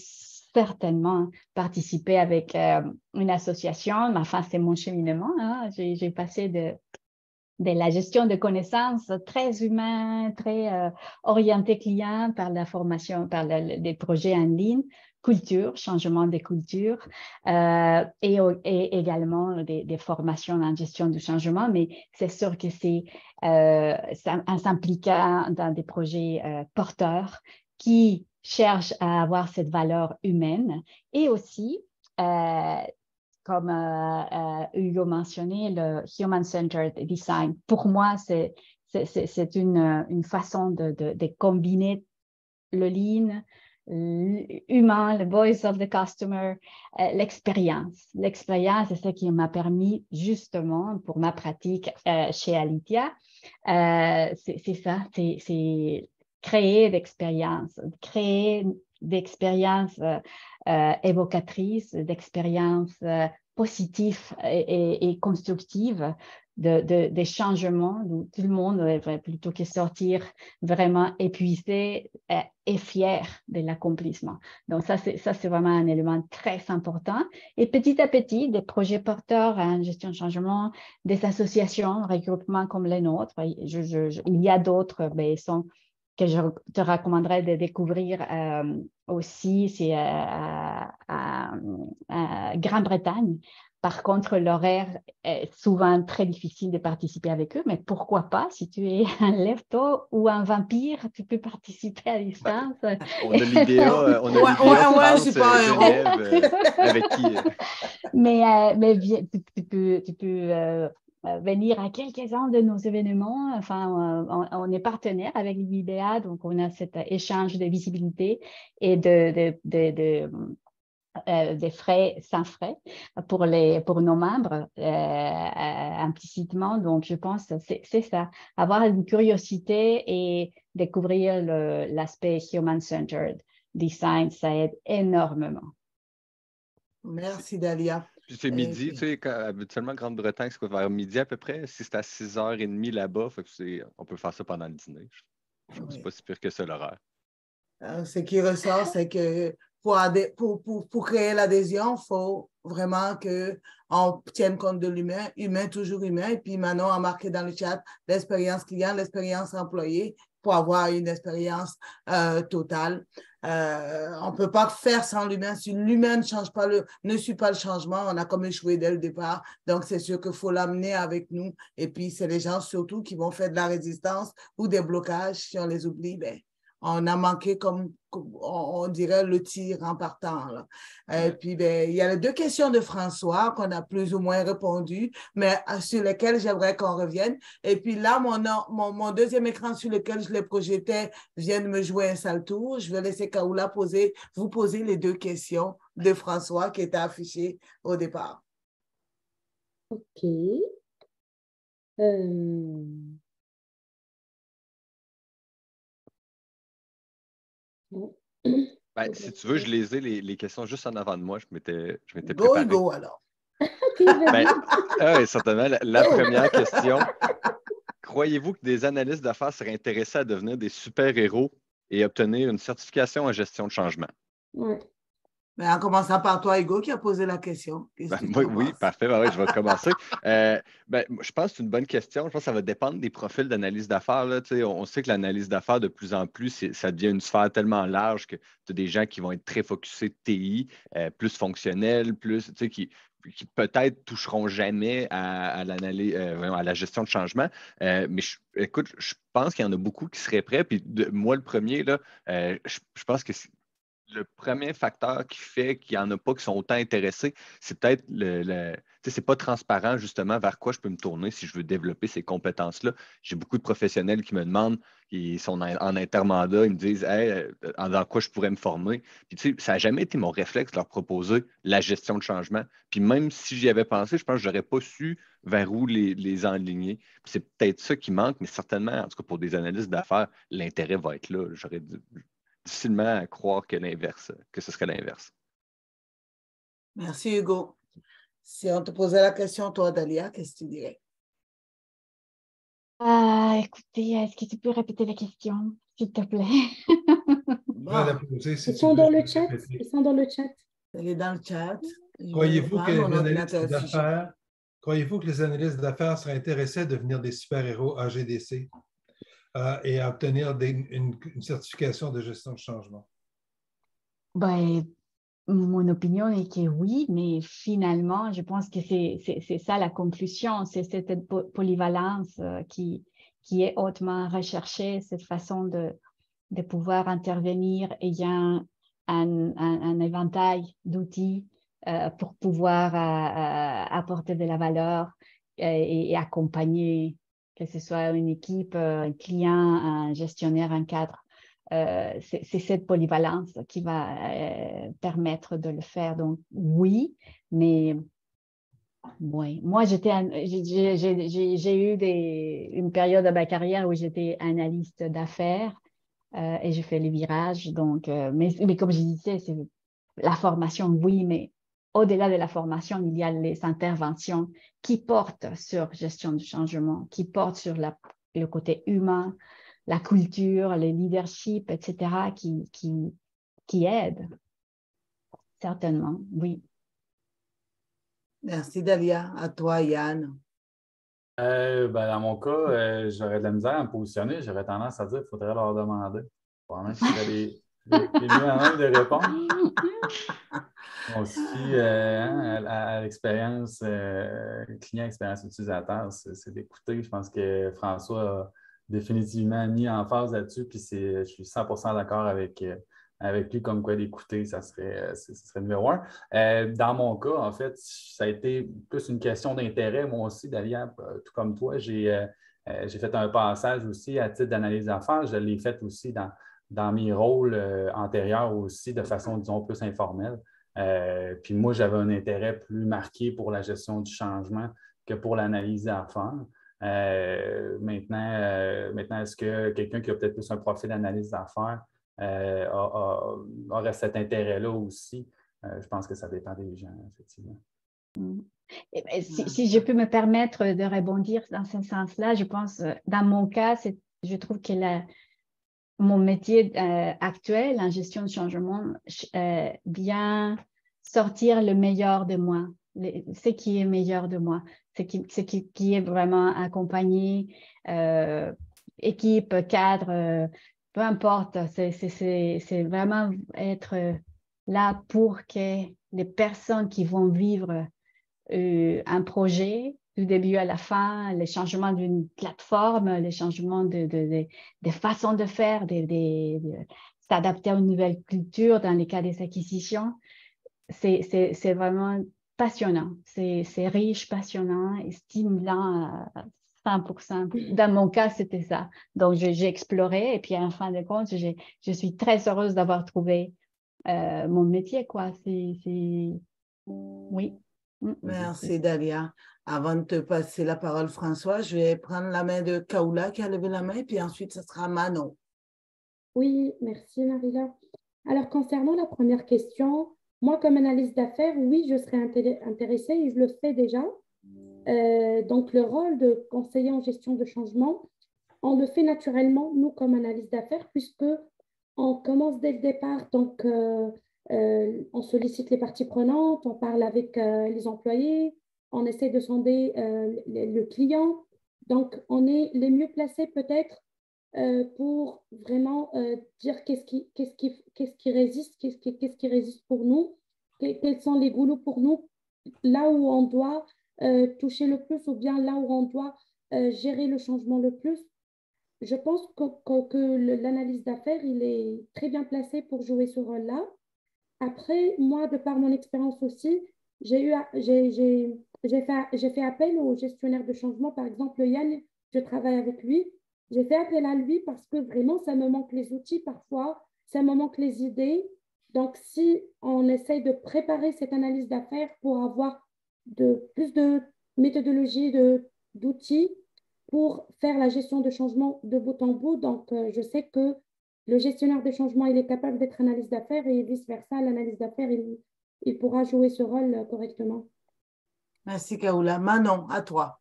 certainement participer avec une association. Enfin, c'est mon cheminement. Hein. J'ai passé de la gestion de connaissances très humain, très orienté client par la formation, par des projets en ligne, culture, changement des cultures et également des formations en gestion du changement. Mais c'est sûr que c'est en s'impliquant dans des projets porteurs qui cherche à avoir cette valeur humaine et aussi, comme Hugo mentionnait, le Human-Centered Design. Pour moi, c'est une façon de combiner le lean, l'humain, le voice of the customer, l'expérience. L'expérience, c'est ce qui m'a permis justement pour ma pratique chez Alithya. C'est ça, c'est créer d'expériences, évocatrices, d'expériences positives et constructives, des changements où tout le monde, plutôt que sortir vraiment épuisé et fier de l'accomplissement. Donc ça, c'est vraiment un élément très important. Et petit à petit, des projets porteurs en gestion de changement, des associations, regroupements comme les nôtres, il y a d'autres, mais que je te recommanderais de découvrir aussi, c'est à Grande-Bretagne. Par contre, l'horaire est souvent très difficile de participer avec eux, mais pourquoi pas, si tu es un lève-tôt ou un vampire, tu peux participer à distance. On a l'idéa, France, Genève, avec qui... Mais tu peux venir à quelques-uns de nos événements. Enfin, on est partenaire avec l'IBA, donc on a cet échange de visibilité et des frais sans frais pour nos membres implicitement. Donc, je pense que c'est ça, avoir une curiosité et découvrir l'aspect human-centered design, ça aide énormément. Merci, Dalia. Puis c'est midi, tu sais, habituellement, Grande-Bretagne, c'est quoi, vers midi à peu près? Si c'est à 6h30 là-bas, on peut faire ça pendant le dîner. Je trouve que c'est pas si pire que ça, l'horaire. Ce qui ressort, c'est que pour créer l'adhésion, il faut vraiment qu'on tienne compte de l'humain, humain toujours humain. Et puis Manon a marqué dans le chat l'expérience client, l'expérience employé pour avoir une expérience totale. On ne peut pas faire sans l'humain. Si l'humain ne suit pas le changement, on a comme échoué dès le départ. Donc, c'est sûr qu'il faut l'amener avec nous. Et puis, c'est les gens surtout qui vont faire de la résistance ou des blocages. Si on les oublie, ben, on a manqué, comme on dirait, le tir en partant. Là. Et puis, ben, il y a les 2 questions de François qu'on a plus ou moins répondu, mais sur lesquelles j'aimerais qu'on revienne. Et puis là, mon deuxième écran sur lequel je les projetais vient de me jouer un sale tour. Je vais laisser Kaoula vous poser les 2 questions de François qui étaient affichées au départ. OK. Ben, si tu veux, je les ai, les questions juste en avant de moi. Je m'étais préparé. Go, alors. Certainement. La première question. Croyez-vous que des analystes d'affaires seraient intéressés à devenir des super-héros et obtenir une certification en gestion de changement? Oui. Mais en commençant par toi, Hugo, qui a posé la question. Oui, parfait. Ben, je vais commencer. Je pense que c'est une bonne question. Je pense que ça va dépendre des profils d'analyse d'affaires. Là. On sait que l'analyse d'affaires, de plus en plus, ça devient une sphère tellement large que tu as des gens qui vont être très focusés de TI, plus fonctionnels, plus qui peut-être toucheront jamais à l'analyse, à la gestion de changement. Mais écoute, je pense qu'il y en a beaucoup qui seraient prêts. Puis moi, le premier, là, je pense que le premier facteur qui fait qu'il n'y en a pas qui sont autant intéressés, c'est peut-être c'est pas transparent justement vers quoi je peux me tourner si je veux développer ces compétences-là. J'ai beaucoup de professionnels qui me demandent, ils sont en intermandat, ils me disent hey, dans quoi je pourrais me former. Puis tu sais, ça n'a jamais été mon réflexe de leur proposer la gestion de changement. Puis même si j'y avais pensé, je pense que je n'aurais pas su vers où les enligner. Puis c'est peut-être ça qui manque, mais certainement, en tout cas pour des analystes d'affaires, l'intérêt va être là. J'aurais difficilement à croire que ce serait l'inverse. Merci, Hugo. Si on te posait la question, toi, Dalia, qu'est-ce que tu dirais? Écoutez, est-ce que tu peux répéter la question, s'il te plaît? Ils sont dans le chat. Elle est dans le chat. Croyez-vous que les analystes d'affaires seraient intéressés à devenir des super-héros AGDC? Et à obtenir une certification de gestion de changement? Mon opinion est que oui, mais finalement, je pense que c'est ça la conclusion, c'est cette polyvalence qui est hautement recherchée, cette façon de pouvoir intervenir ayant un éventail d'outils pour pouvoir apporter de la valeur et accompagner, que ce soit une équipe, un client, un gestionnaire, un cadre. C'est cette polyvalence qui va permettre de le faire. Donc, oui, mais oui. Moi, j'ai eu une période de ma carrière où j'étais analyste d'affaires et j'ai fait les virages. Donc, mais comme je disais, c'est la formation, oui, mais au-delà de la formation, il y a les interventions qui portent sur gestion du changement, qui portent sur le côté humain, la culture, le leadership, etc., qui aident. Certainement, oui. Merci, Dalia. À toi, Yann. Dans mon cas, j'aurais de la misère à me positionner. J'aurais tendance à dire qu'il faudrait leur demander. Probablement que je serais les mieux à même de répondre. Moi aussi, à l'expérience client, expérience utilisateur, c'est d'écouter. Je pense que François a définitivement mis en phase là-dessus, puis je suis 100% d'accord avec lui, comme quoi d'écouter, ça serait numéro un. Dans mon cas, en fait, ça a été plus une question d'intérêt. Moi aussi, Dalia, tout comme toi, j'ai fait un passage aussi à titre d'analyse d'affaires. Je l'ai fait aussi dans mes rôles antérieurs aussi, de façon, disons, plus informelle. Puis moi, j'avais un intérêt plus marqué pour la gestion du changement que pour l'analyse d'affaires. Maintenant, est-ce que quelqu'un qui a peut-être plus un profil d'analyse d'affaires aurait cet intérêt-là aussi? Je pense que ça dépend des gens, effectivement. Si je peux me permettre de rebondir dans ce sens-là, je pense, dans mon cas, je trouve que mon métier actuel en gestion de changement vient sortir le meilleur de moi, ce qui est meilleur de moi, ce qui est vraiment accompagné, équipe, cadre, peu importe, c'est vraiment être là pour que les personnes qui vont vivre un projet du début à la fin, les changements d'une plateforme, les changements de façon de faire, s'adapter à une nouvelle culture dans les cas des acquisitions. C'est vraiment passionnant. C'est riche, passionnant et stimulant à 100%. Dans mon cas, c'était ça. Donc, j'ai exploré et puis en fin de compte, je suis très heureuse d'avoir trouvé mon métier, quoi. Oui. Merci, Dalia. Avant de te passer la parole, François, je vais prendre la main de Kaoula qui a levé la main, puis ensuite, ce sera Manon. Oui, merci, Marila. Alors, concernant la première question, moi, comme analyste d'affaires, oui, je serais intéressée et je le fais déjà. Donc, le rôle de conseiller en gestion de changement, on le fait naturellement, nous, comme analyste d'affaires, puisque on commence dès le départ. Donc, on sollicite les parties prenantes, on parle avec les employés, on essaie de sonder le client. Donc, on est les mieux placés peut-être pour vraiment dire qu'est-ce qui résiste pour nous, quels sont les goulots pour nous, là où on doit toucher le plus ou bien là où on doit gérer le changement le plus. Je pense que l'analyse d'affaires, il est très bien placé pour jouer ce rôle-là. Après, moi, de par mon expérience aussi, j'ai fait appel au gestionnaire de changement. Par exemple, Yann, je travaille avec lui. J'ai fait appel à lui parce que vraiment, ça me manque les outils parfois, ça me manque les idées. Donc, si on essaye de préparer cette analyse d'affaires pour avoir plus de méthodologie, d'outils pour faire la gestion de changement de bout en bout, donc je sais que le gestionnaire de changement, il est capable d'être analyste d'affaires et vice-versa, l'analyse d'affaires, il pourra jouer ce rôle correctement. Merci, Kaoula. Manon, à toi.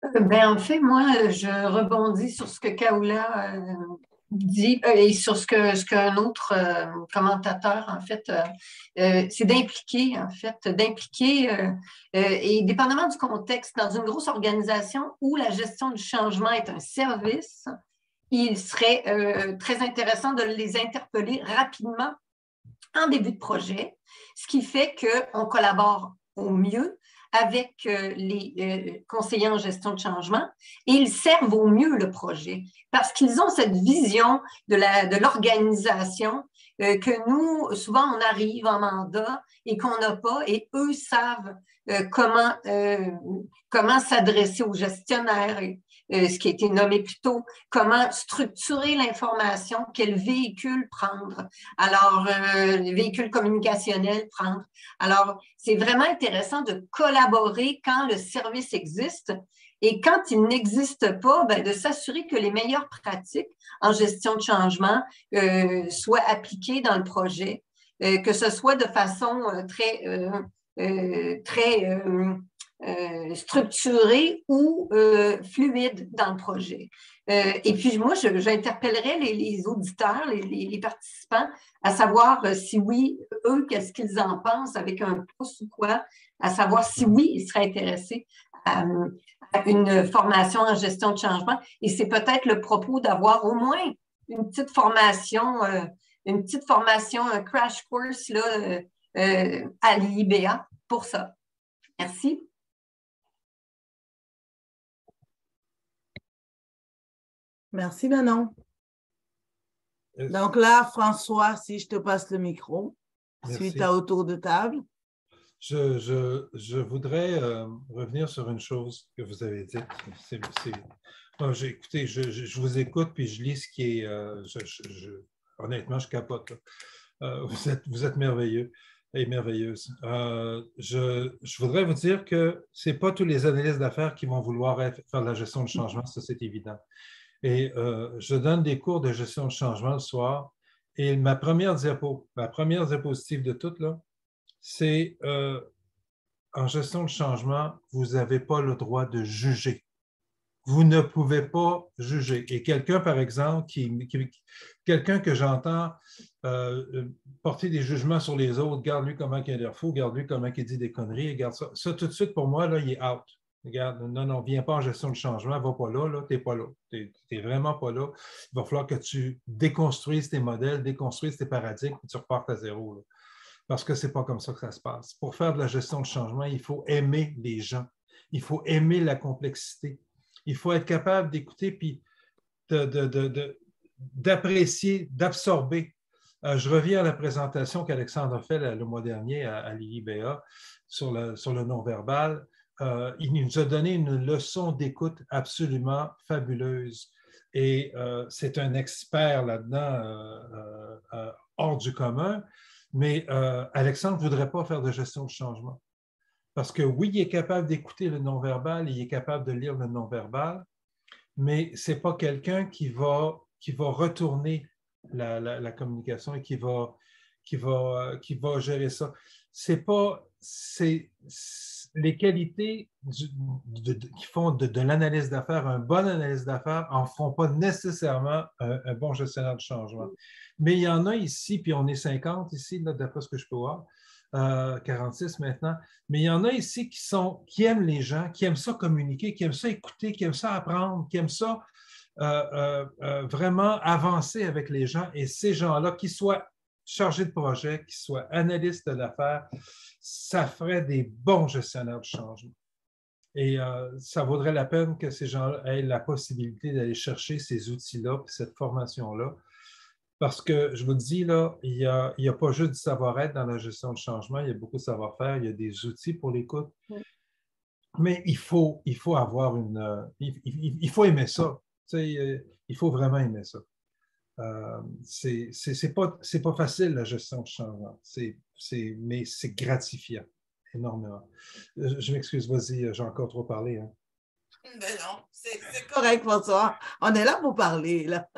En fait, moi, je rebondis sur ce que Kaoula dit et sur ce qu'un autre commentateur, en fait, c'est d'impliquer, et dépendamment du contexte, dans une grosse organisation où la gestion du changement est un service, il serait très intéressant de les interpeller rapidement en début de projet, ce qui fait qu'on collabore au mieux avec les conseillers en gestion de changement et ils servent au mieux le projet parce qu'ils ont cette vision de l'organisation que nous, souvent, on arrive en mandat et qu'on n'a pas et eux savent comment s'adresser aux gestionnaires, ce qui a été nommé plus tôt, comment structurer l'information, quel véhicule prendre, alors véhicule communicationnel prendre. Alors, c'est vraiment intéressant de collaborer quand le service existe et quand il n'existe pas, ben, de s'assurer que les meilleures pratiques en gestion de changement soient appliquées dans le projet, que ce soit de façon très structurée ou fluide dans le projet. Et puis, moi, j'interpellerais les auditeurs, les participants, à savoir si oui, eux, qu'est-ce qu'ils en pensent avec un pouce ou quoi, à savoir si oui, ils seraient intéressés à une formation en gestion de changement. Et c'est peut-être le propos d'avoir au moins une petite formation, un crash course là, à l'IBA pour ça. Merci. Merci, Manon. Donc là, François, si je te passe le micro, suite à autour de table. Je voudrais revenir sur une chose que vous avez dite. Écoutez, je vous écoute puis je lis ce qui est... honnêtement, je capote. Vous êtes merveilleux et merveilleuse. Je voudrais vous dire que ce n'est pas tous les analystes d'affaires qui vont vouloir faire de la gestion de changement, ça c'est évident. Et je donne des cours de gestion de changement le soir et ma première diapositive de toutes, là, c'est en gestion de changement, vous n'avez pas le droit de juger. Vous ne pouvez pas juger. Et quelqu'un, par exemple, quelqu'un que j'entends porter des jugements sur les autres, garde-lui comment il a l'air fou, garde-lui comment il dit des conneries, regarde ça. Ça, tout de suite, pour moi, là, il est out. Regarde, non, viens pas en gestion de changement, va pas là, tu n'es pas là. Tu n'es vraiment pas là. Il va falloir que tu déconstruises tes modèles, déconstruises tes paradigmes, et tu repartes à zéro. Là. Parce que ce n'est pas comme ça que ça se passe. Pour faire de la gestion de changement, il faut aimer les gens. Il faut aimer la complexité. Il faut être capable d'écouter puis d'apprécier, d'absorber. Je reviens à la présentation qu'Alexandre a faite le mois dernier à l'IBA sur le non-verbal. Il nous a donné une leçon d'écoute absolument fabuleuse. Et c'est un expert là-dedans hors du commun. Mais Alexandre ne voudrait pas faire de gestion de changement. Parce que oui, il est capable d'écouter le non-verbal, il est capable de lire le non-verbal, mais ce n'est pas quelqu'un qui va retourner la communication et qui va gérer ça. Les qualités qui font de l'analyse d'affaires, un bon analyse d'affaires, n'en feront pas nécessairement un bon gestionnaire de changement. Mais il y en a ici, puis on est 50 ici, d'après ce que je peux voir, 46 maintenant, mais il y en a ici qui aiment les gens, qui aiment ça communiquer, qui aiment ça écouter, qui aiment ça apprendre, qui aiment ça vraiment avancer avec les gens. Et ces gens-là, qu'ils soient chargés de projet, qu'ils soient analystes de l'affaire, ça ferait des bons gestionnaires de changement. Et ça vaudrait la peine que ces gens-là aient la possibilité d'aller chercher ces outils-là, puis cette formation-là. Parce que, je vous le dis, là, il n'y a pas juste du savoir-être dans la gestion de changement, il y a beaucoup de savoir-faire, il y a des outils pour l'écoute. Oui. Mais il faut avoir il faut aimer ça. Il faut vraiment aimer ça. C'est pas facile, la gestion de changement, mais c'est gratifiant, énormément. Je m'excuse, vas-y, j'ai encore trop parlé. Hein. Ben non, c'est correct, François. On est là pour parler, là.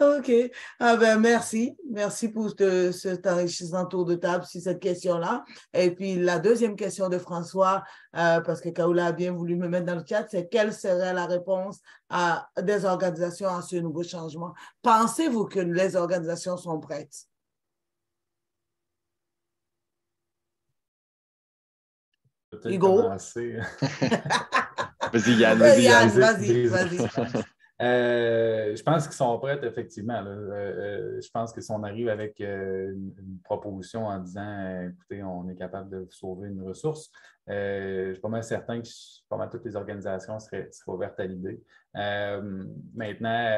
OK. Merci. Merci pour cet enrichissant tour de table sur cette question-là. Et puis, la deuxième question de François, parce que Kaoula a bien voulu me mettre dans le chat, c'est quelle serait la réponse des organisations à ce nouveau changement? Pensez-vous que les organisations sont prêtes? Hugo? Commencer. Vas-y, Yann. Vas-y. Je pense qu'ils sont prêts, effectivement. Je pense que si on arrive avec une proposition en disant écoutez, on est capable de vous sauver une ressource, je suis pas mal certain que pas mal toutes les organisations seraient ouvertes à l'idée. Maintenant,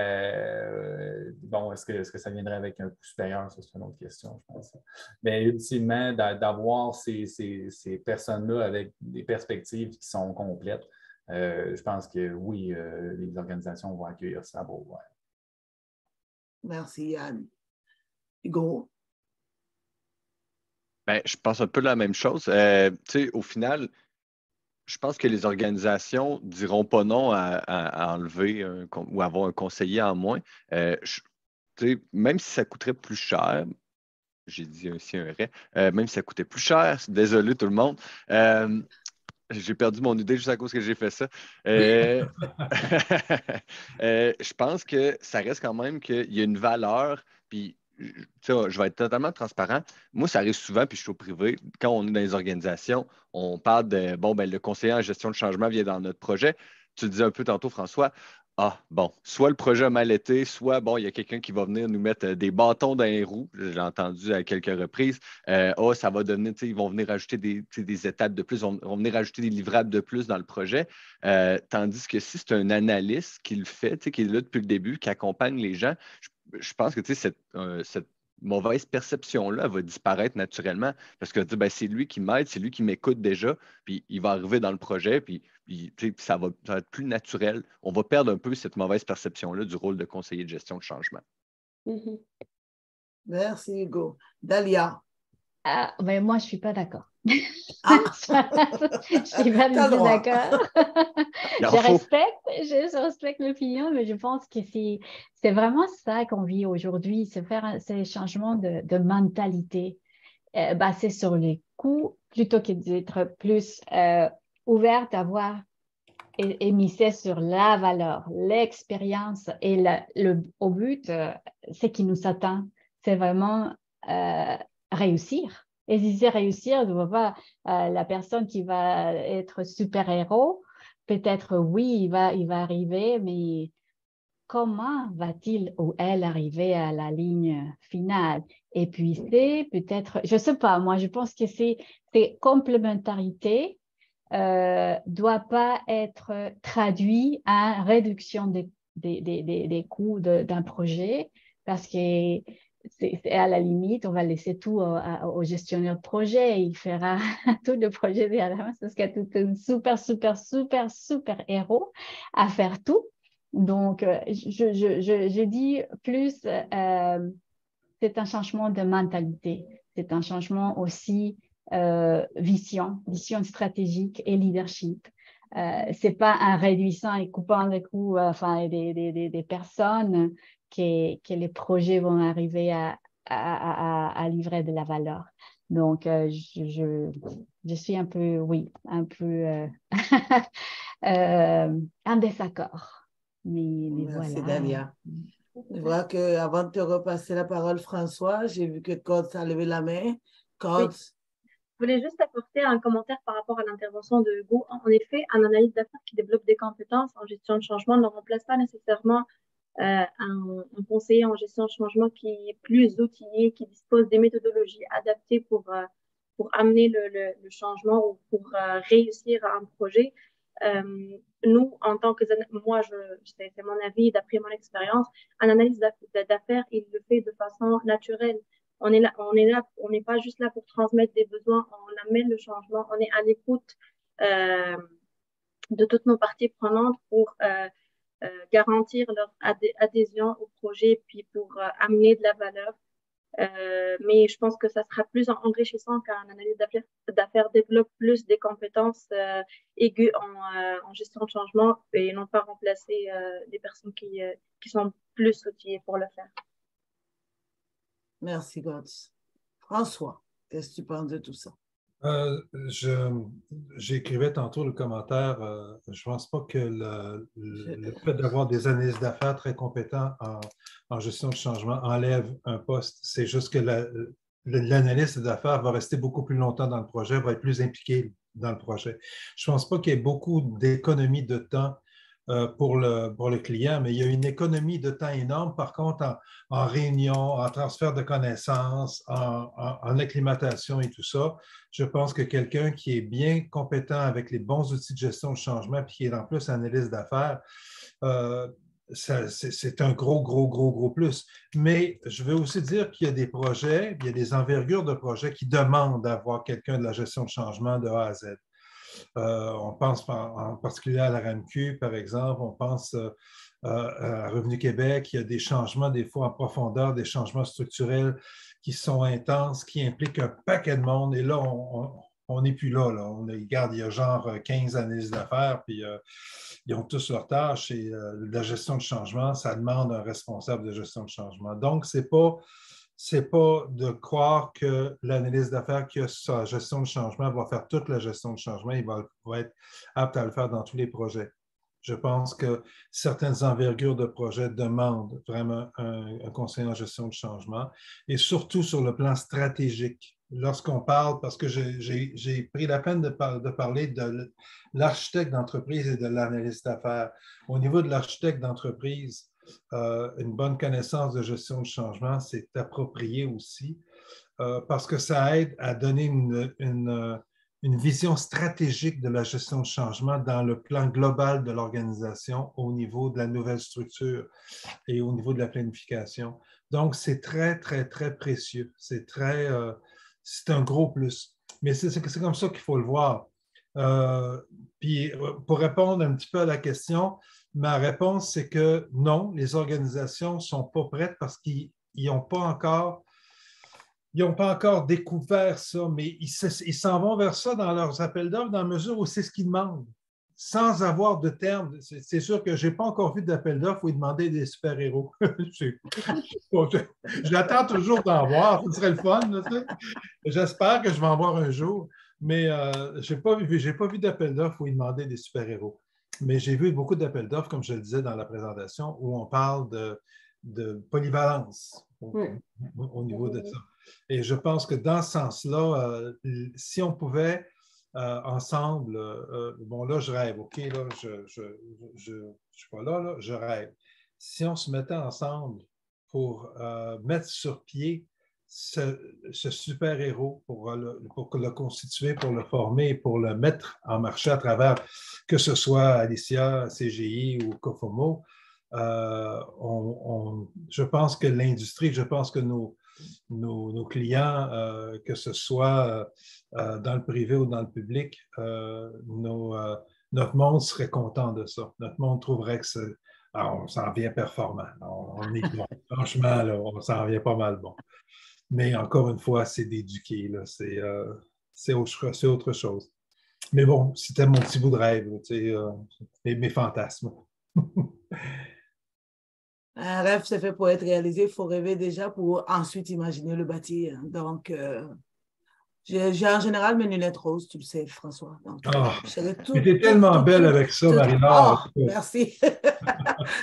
bon, est-ce que ça viendrait avec un coût supérieur? Ça, c'est une autre question, je pense. Mais ultimement, d'avoir ces personnes-là avec des perspectives qui sont complètes, je pense que oui, les organisations vont accueillir ça. Bon, ouais. Merci, Yann. Hugo? Ben, je pense un peu la même chose. Au final, je pense que les organisations ne diront pas non à enlever ou avoir un conseiller en moins. Même si ça coûterait plus cher, j'ai dit aussi un vrai, même si ça coûtait plus cher, désolé tout le monde, j'ai perdu mon idée juste à cause que j'ai fait ça. Je pense que ça reste quand même qu'il y a une valeur, puis je vais être totalement transparent. Moi, ça arrive souvent, puis je suis au privé. Quand on est dans les organisations, on parle de, bon, ben, le conseiller en gestion de changement vient dans notre projet. Tu le disais un peu tantôt, François. Ah, bon, soit le projet a mal été, soit, bon, il y a quelqu'un qui va venir nous mettre des bâtons dans les roues. J'ai entendu à quelques reprises. Ça va devenir, ils vont venir ajouter des étapes de plus, vont venir ajouter des livrables de plus dans le projet. Tandis que si c'est un analyste qui le fait, qui est là depuis le début, qui accompagne les gens, je pense que cette mauvaise perception-là va disparaître naturellement parce que ben, c'est lui qui m'aide, c'est lui qui m'écoute déjà, puis il va arriver dans le projet, puis ça va être plus naturel. On va perdre un peu cette mauvaise perception-là du rôle de conseiller de gestion de changement. Mhm. Merci, Hugo. Dalia? Ben moi, je ne suis pas d'accord. Ah. Je ne suis pas du tout d'accord. Je respecte l'opinion, mais je pense que c'est vraiment ça qu'on vit aujourd'hui, c'est faire ces changements de mentalité basés sur les coûts plutôt que d'être plus ouverte à voir et miser sur la valeur, l'expérience et au but, ce qui nous attend, c'est vraiment réussir. Et si c'est réussir, je ne vois pas la personne qui va être super-héros. Peut-être, oui, il va arriver, mais comment va-t-il ou elle arriver à la ligne finale? Et puis, c'est peut-être, je ne sais pas, moi, je pense que c'est complémentarité doit pas être traduit en réduction des coûts d'un projet parce que c'est à la limite, on va laisser tout au gestionnaire de projet. Il fera tout le projet de l'avance parce qu'il y a tout un super héros à faire tout. Donc, je dis plus, c'est un changement de mentalité. C'est un changement aussi vision stratégique et leadership. C'est pas un réduisant et coupant les coûts des personnes que les projets vont arriver à livrer de la valeur. Donc, je suis un peu en désaccord. Mais Merci, voilà. Dalia. Je vois qu'avant de te repasser la parole, François, j'ai vu que Codes a levé la main. Codes. Oui. Je voulais juste apporter un commentaire par rapport à l'intervention de Hugo. En effet, un analyste d'affaires qui développe des compétences en gestion de changement ne remplace pas nécessairement un conseiller en gestion de changement qui est plus outillé, qui dispose des méthodologies adaptées pour amener le changement ou pour réussir un projet. Nous, en tant que moi, c'est mon avis, d'après mon expérience, un analyste d'affaires, il le fait de façon naturelle. On n'est pas juste là pour transmettre des besoins, on amène le changement, on est à l'écoute de toutes nos parties prenantes pour garantir leur adhésion au projet, puis pour amener de la valeur. Mais je pense que ça sera plus enrichissant qu'un analyste d'affaires développe plus des compétences aiguës en gestion de changement et non pas remplacer des personnes qui sont plus outillées pour le faire. Merci, Gods. François, qu'est-ce que tu penses de tout ça? J'écrivais tantôt le commentaire, je ne pense pas que le fait d'avoir des analystes d'affaires très compétents en gestion de changement enlève un poste. C'est juste que l'analyste d'affaires va rester beaucoup plus longtemps dans le projet, va être plus impliqué dans le projet. Je ne pense pas qu'il y ait beaucoup d'économies de temps pour le client, mais il y a une économie de temps énorme. Par contre, en réunion, en transfert de connaissances, en acclimatation et tout ça, je pense que quelqu'un qui est bien compétent avec les bons outils de gestion de changement, puis qui est en plus analyste d'affaires, c'est un gros plus. Mais je veux aussi dire qu'il y a des projets, il y a des envergures de projets qui demandent d'avoir quelqu'un de la gestion de changement de A à Z. On pense en particulier à la RAMQ, par exemple, on pense à Revenu Québec, il y a des changements des fois en profondeur, des changements structurels qui sont intenses, qui impliquent un paquet de monde. Et là, on n'est plus là. Regarde, il y a genre 15 analyses d'affaires, puis ils ont tous leurs tâches et la gestion de changement, ça demande un responsable de gestion de changement. Donc, c'est pas de croire que l'analyse d'affaires qui a sa gestion de changement va faire toute la gestion de changement, il va être apte à le faire dans tous les projets. Je pense que certaines envergures de projets demandent vraiment un conseiller en gestion de changement et surtout sur le plan stratégique. Lorsqu'on parle, parce que j'ai pris la peine de parler de l'architecte d'entreprise et de l'analyste d'affaires. Au niveau de l'architecte d'entreprise, une bonne connaissance de gestion de changement, c'est approprié aussi parce que ça aide à donner une vision stratégique de la gestion de changement dans le plan global de l'organisation au niveau de la nouvelle structure et au niveau de la planification. Donc, c'est très précieux. C'est un gros plus. Mais c'est comme ça qu'il faut le voir. Puis, pour répondre un petit peu à la question, ma réponse, c'est que non, les organisations ne sont pas prêtes parce qu'ils n'ont pas encore découvert ça, mais ils s'en vont vers ça dans leurs appels d'offres dans la mesure où c'est ce qu'ils demandent, sans avoir de termes. C'est sûr que je n'ai pas encore vu d'appel d'offres où ils demandaient des super-héros. J'attends toujours d'en voir, ce serait le fun. J'espère que je vais en voir un jour, mais je n'ai pas vu d'appel d'offres où ils demandaient des super-héros. Mais j'ai vu beaucoup d'appels d'offres, comme je le disais dans la présentation, où on parle de polyvalence au niveau de ça. Et je pense que dans ce sens-là, si on pouvait ensemble, bon là, je rêve, OK, là, je ne suis pas là, je rêve. Si on se mettait ensemble pour mettre sur pied ce super-héros, pour le constituer, pour le former, pour le mettre en marché à travers, que ce soit Alicia, CGI ou Cofomo, je pense que l'industrie, je pense que nos clients, que ce soit dans le privé ou dans le public, notre monde serait content de ça. Notre monde trouverait que on s'en vient performant. On est bon. Franchement, là, on s'en vient pas mal bon. Mais encore une fois, c'est d'éduquer. C'est autre chose. Mais bon, c'était mon petit bout de rêve, mes fantasmes. Un rêve, c'est fait pour être réalisé. Il faut rêver déjà pour ensuite imaginer le bâtir. Donc, j'ai en général mes lunettes roses, tu le sais, François. Donc, tu es tellement belle avec ça, Marie-Laure. Oh, merci.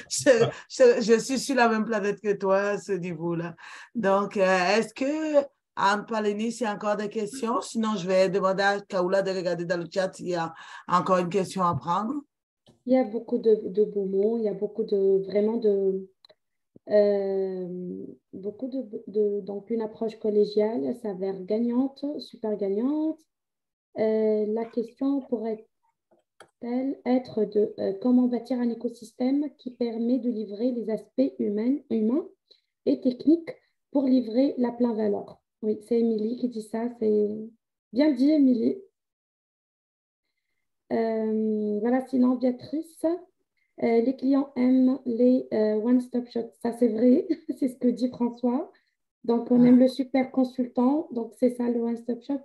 je suis sur la même planète que toi à ce niveau-là. Donc, est-ce que Anne Paleni, s'il y a encore des questions? Sinon, je vais demander à Kaoula de regarder dans le chat s'il y a encore une question à prendre. Il y a beaucoup de beaux mots, il y a beaucoup donc une approche collégiale s'avère gagnante, super gagnante. La question pourrait-elle être de comment bâtir un écosystème qui permet de livrer les aspects humains et techniques pour livrer la pleine valeur. Oui, c'est Émilie qui dit ça, c'est bien dit, Émilie. Voilà, sinon, Béatrice, les clients aiment les one-stop shops. Ça, c'est vrai, c'est ce que dit François. Donc, on aime le super consultant. Donc, c'est ça, le one-stop shop.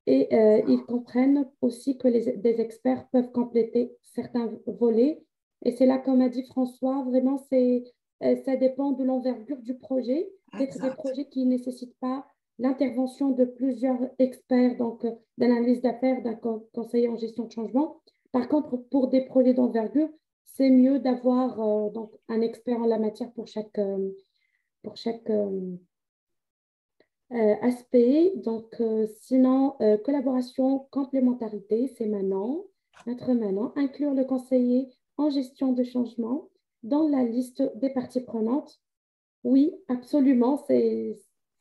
Et ils comprennent aussi que des experts peuvent compléter certains volets. Et c'est là, comme a dit François, vraiment, ça dépend de l'envergure du projet. Peut-être des projets qui ne nécessitent pas l'intervention de plusieurs experts, donc d'analyse d'affaires, d'un conseiller en gestion de changement. Par contre, pour des projets d'envergure, c'est mieux d'avoir donc un expert en la matière pour chaque aspect. Donc, sinon, collaboration, complémentarité, c'est Manon, notre Manon. Inclure le conseiller en gestion de changement dans la liste des parties prenantes? Oui, absolument.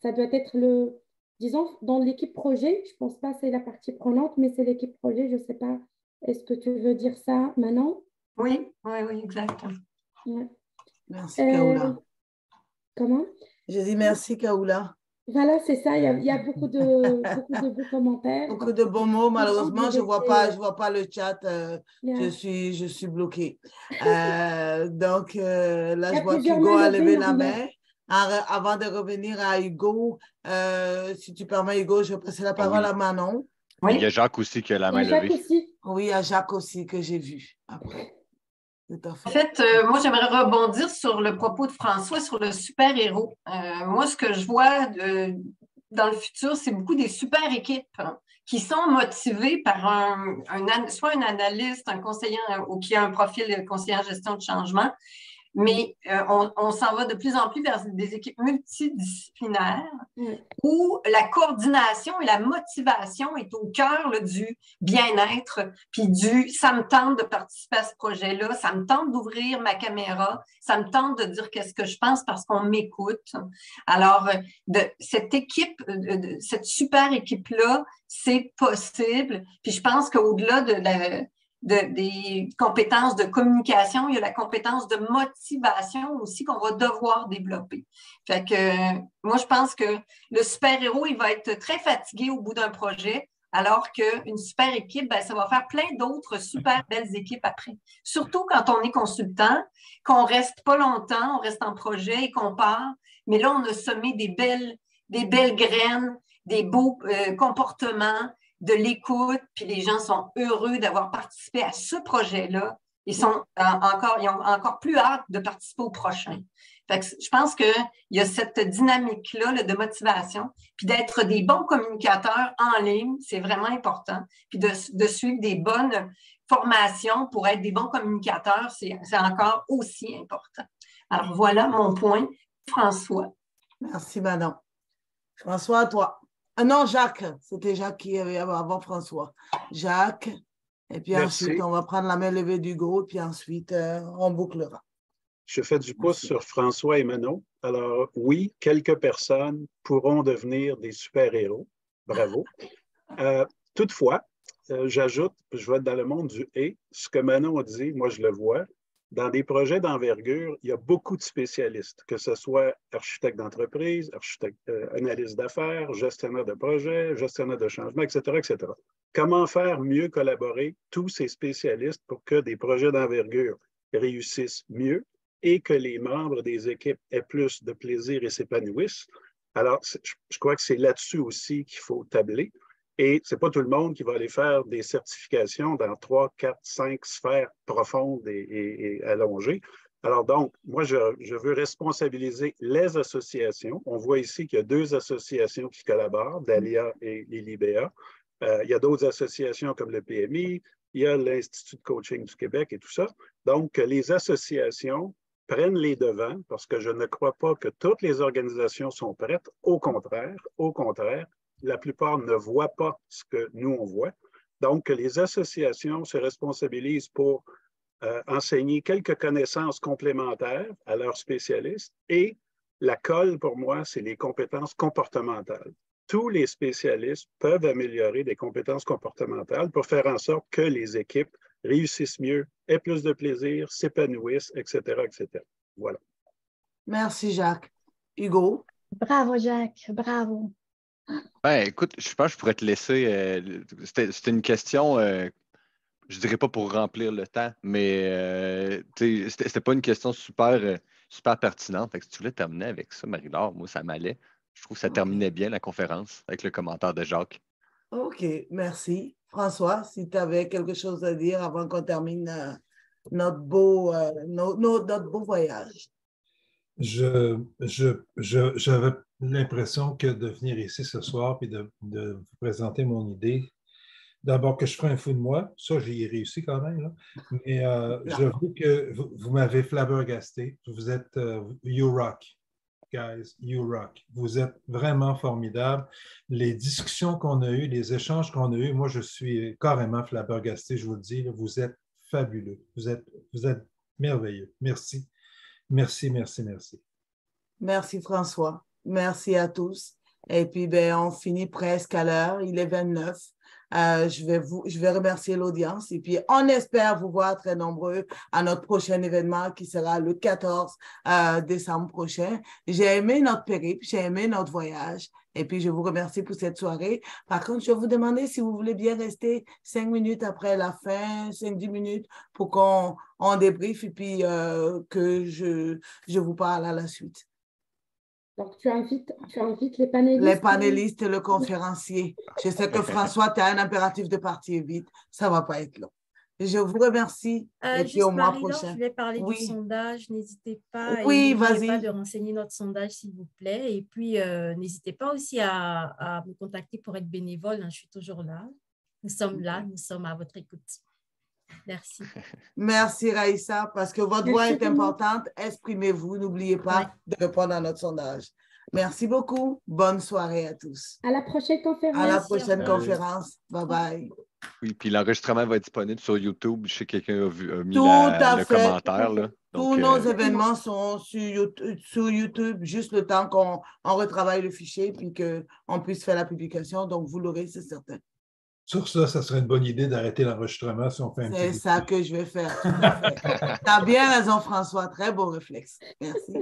Ça doit être disons, dans l'équipe projet. Je ne pense pas que c'est la partie prenante, mais c'est l'équipe projet. Je ne sais pas. Est-ce que tu veux dire ça maintenant? Oui, oui, oui, exact. Ouais. Merci, Kaoula. Comment? Je dis merci, Kaoula. Voilà, c'est ça. Il y a beaucoup de beaux commentaires. Beaucoup de bons mots. Malheureusement, je vois pas le chat. Yeah. Je suis bloquée. Donc, là, je vois plusieurs qu'Hugo mains a levées, levé la Maria. main. Avant de revenir à Hugo, si tu permets, Hugo, je vais passer la parole à Manon. Oui. Il y a Jacques aussi qui a la main levée. Aussi. Oui, il y a Jacques aussi que j'ai vu après. En fait, moi, j'aimerais rebondir sur le propos de François sur le super-héros. Moi, ce que je vois dans le futur, c'est beaucoup des super équipes qui sont motivées par soit un analyste, un conseiller ou qui a un profil de conseiller en gestion de changement. Mais on s'en va de plus en plus vers des équipes multidisciplinaires où la coordination et la motivation est au cœur là, du bien-être, puis ça me tente de participer à ce projet-là, ça me tente d'ouvrir ma caméra, ça me tente de dire qu'est-ce que je pense parce qu'on m'écoute. Alors, cette équipe, cette super équipe-là, c'est possible. Puis je pense qu'au-delà des compétences de communication, il y a la compétence de motivation aussi qu'on va devoir développer. Fait que moi, je pense que le super-héros, il va être très fatigué au bout d'un projet, alors qu'une super équipe, ben, ça va faire plein d'autres super belles équipes après. Surtout quand on est consultant, qu'on reste pas longtemps, on reste en projet et qu'on part, mais là, on a semé des belles graines, des beaux comportements, de l'écoute, puis les gens sont heureux d'avoir participé à ce projet-là. Ils ont encore plus hâte de participer au prochain. Fait que je pense qu'il y a cette dynamique-là là, de motivation, puis d'être des bons communicateurs en ligne, c'est vraiment important, puis de suivre des bonnes formations pour être des bons communicateurs, c'est encore aussi important. Alors voilà mon point. François. Merci, madame. François, à toi. Ah non, Jacques. C'était Jacques qui avait avant François. Jacques. Et puis ensuite, on va prendre la main levée d'Hugo, puis ensuite, on bouclera. Je fais du pouce sur François et Manon. Alors, oui, quelques personnes pourront devenir des super-héros. Bravo. Toutefois, j'ajoute, je vais être dans le monde du « et ». Ce que Manon a dit, moi, je le vois. Dans des projets d'envergure, il y a beaucoup de spécialistes, que ce soit architecte d'entreprise, analyste d'affaires, gestionnaire de projet, gestionnaire de changement, etc., etc. Comment faire mieux collaborer tous ces spécialistes pour que des projets d'envergure réussissent mieux et que les membres des équipes aient plus de plaisir et s'épanouissent? Alors, je crois que c'est là-dessus aussi qu'il faut tabler. Et ce n'est pas tout le monde qui va aller faire des certifications dans 3, 4, 5 sphères profondes et allongées. Alors donc, moi, je veux responsabiliser les associations. On voit ici qu'il y a 2 associations qui collaborent, Dahlia et l'ILIBEA. Il y a d'autres associations comme le PMI, il y a l'Institut de coaching du Québec et tout ça. Donc, les associations prennent les devants parce que je ne crois pas que toutes les organisations sont prêtes. Au contraire, la plupart ne voient pas ce que nous, on voit. Donc, les associations se responsabilisent pour enseigner quelques connaissances complémentaires à leurs spécialistes. Et la colle, pour moi, c'est les compétences comportementales. Tous les spécialistes peuvent améliorer des compétences comportementales pour faire en sorte que les équipes réussissent mieux, aient plus de plaisir, s'épanouissent, etc., etc. Voilà. Merci, Jacques. Hugo? Bravo, Jacques. Bravo. Ben, écoute, je pense que je pourrais te laisser. C'était une question, je ne dirais pas pour remplir le temps, mais c'était pas une question super pertinente. Fait que si tu voulais terminer avec ça, Marie-Laure, moi, ça m'allait. Je trouve que ça terminait bien la conférence avec le commentaire de Jacques. OK, merci. François, si tu avais quelque chose à dire avant qu'on termine notre beau voyage. J'avais l'impression que de venir ici ce soir et de vous présenter mon idée, d'abord que je ferai un fou de moi, ça j'y ai réussi quand même, là. Mais j'avoue que vous m'avez flabbergasté. Vous êtes you rock, guys, you rock. Vous êtes vraiment formidables. Les discussions qu'on a eues, les échanges qu'on a eus, moi je suis carrément flabbergasté, je vous le dis, là, vous êtes fabuleux. Vous êtes merveilleux. Merci. Merci, merci, merci. Merci, François. Merci à tous. Et puis, ben, on finit presque à l'heure. Il est 29. Je vais remercier l'audience et puis on espère vous voir très nombreux à notre prochain événement qui sera le 14 décembre prochain. J'ai aimé notre périple, j'ai aimé notre voyage et puis je vous remercie pour cette soirée. Par contre, je vais vous demander si vous voulez bien rester 5 minutes après la fin, 5-10 minutes pour qu'on débriefe et puis que je vous parle à la suite. Donc, tu invites les panélistes. Les panélistes et le conférencier. Je sais que François, tu as un impératif de partir vite. Ça ne va pas être long. Je vous remercie. Et puis au mois prochain. Je voulais parler du sondage. N'hésitez pas. Oui, n'oubliez pas de renseigner notre sondage, s'il vous plaît. Et puis, n'hésitez pas aussi à me contacter pour être bénévole. Je suis toujours là. Nous sommes là. Nous sommes à votre écoute. Merci. Merci, Raïssa, parce que votre voix est importante. Exprimez-vous. N'oubliez pas de répondre à notre sondage. Merci beaucoup. Bonne soirée à tous. À la prochaine conférence. À la prochaine conférence. Bye-bye. Oui, puis l'enregistrement va être disponible sur YouTube. Je sais que quelqu'un a mis le commentaire. Là. Tous nos événements sont sur YouTube, juste le temps qu'on retravaille le fichier puis qu'on puisse faire la publication. Donc, vous l'aurez, c'est certain. Sur ça serait une bonne idée d'arrêter l'enregistrement si on fait un petit. C'est ça que je vais faire. Tu as bien raison, François. Très beau réflexe. Merci.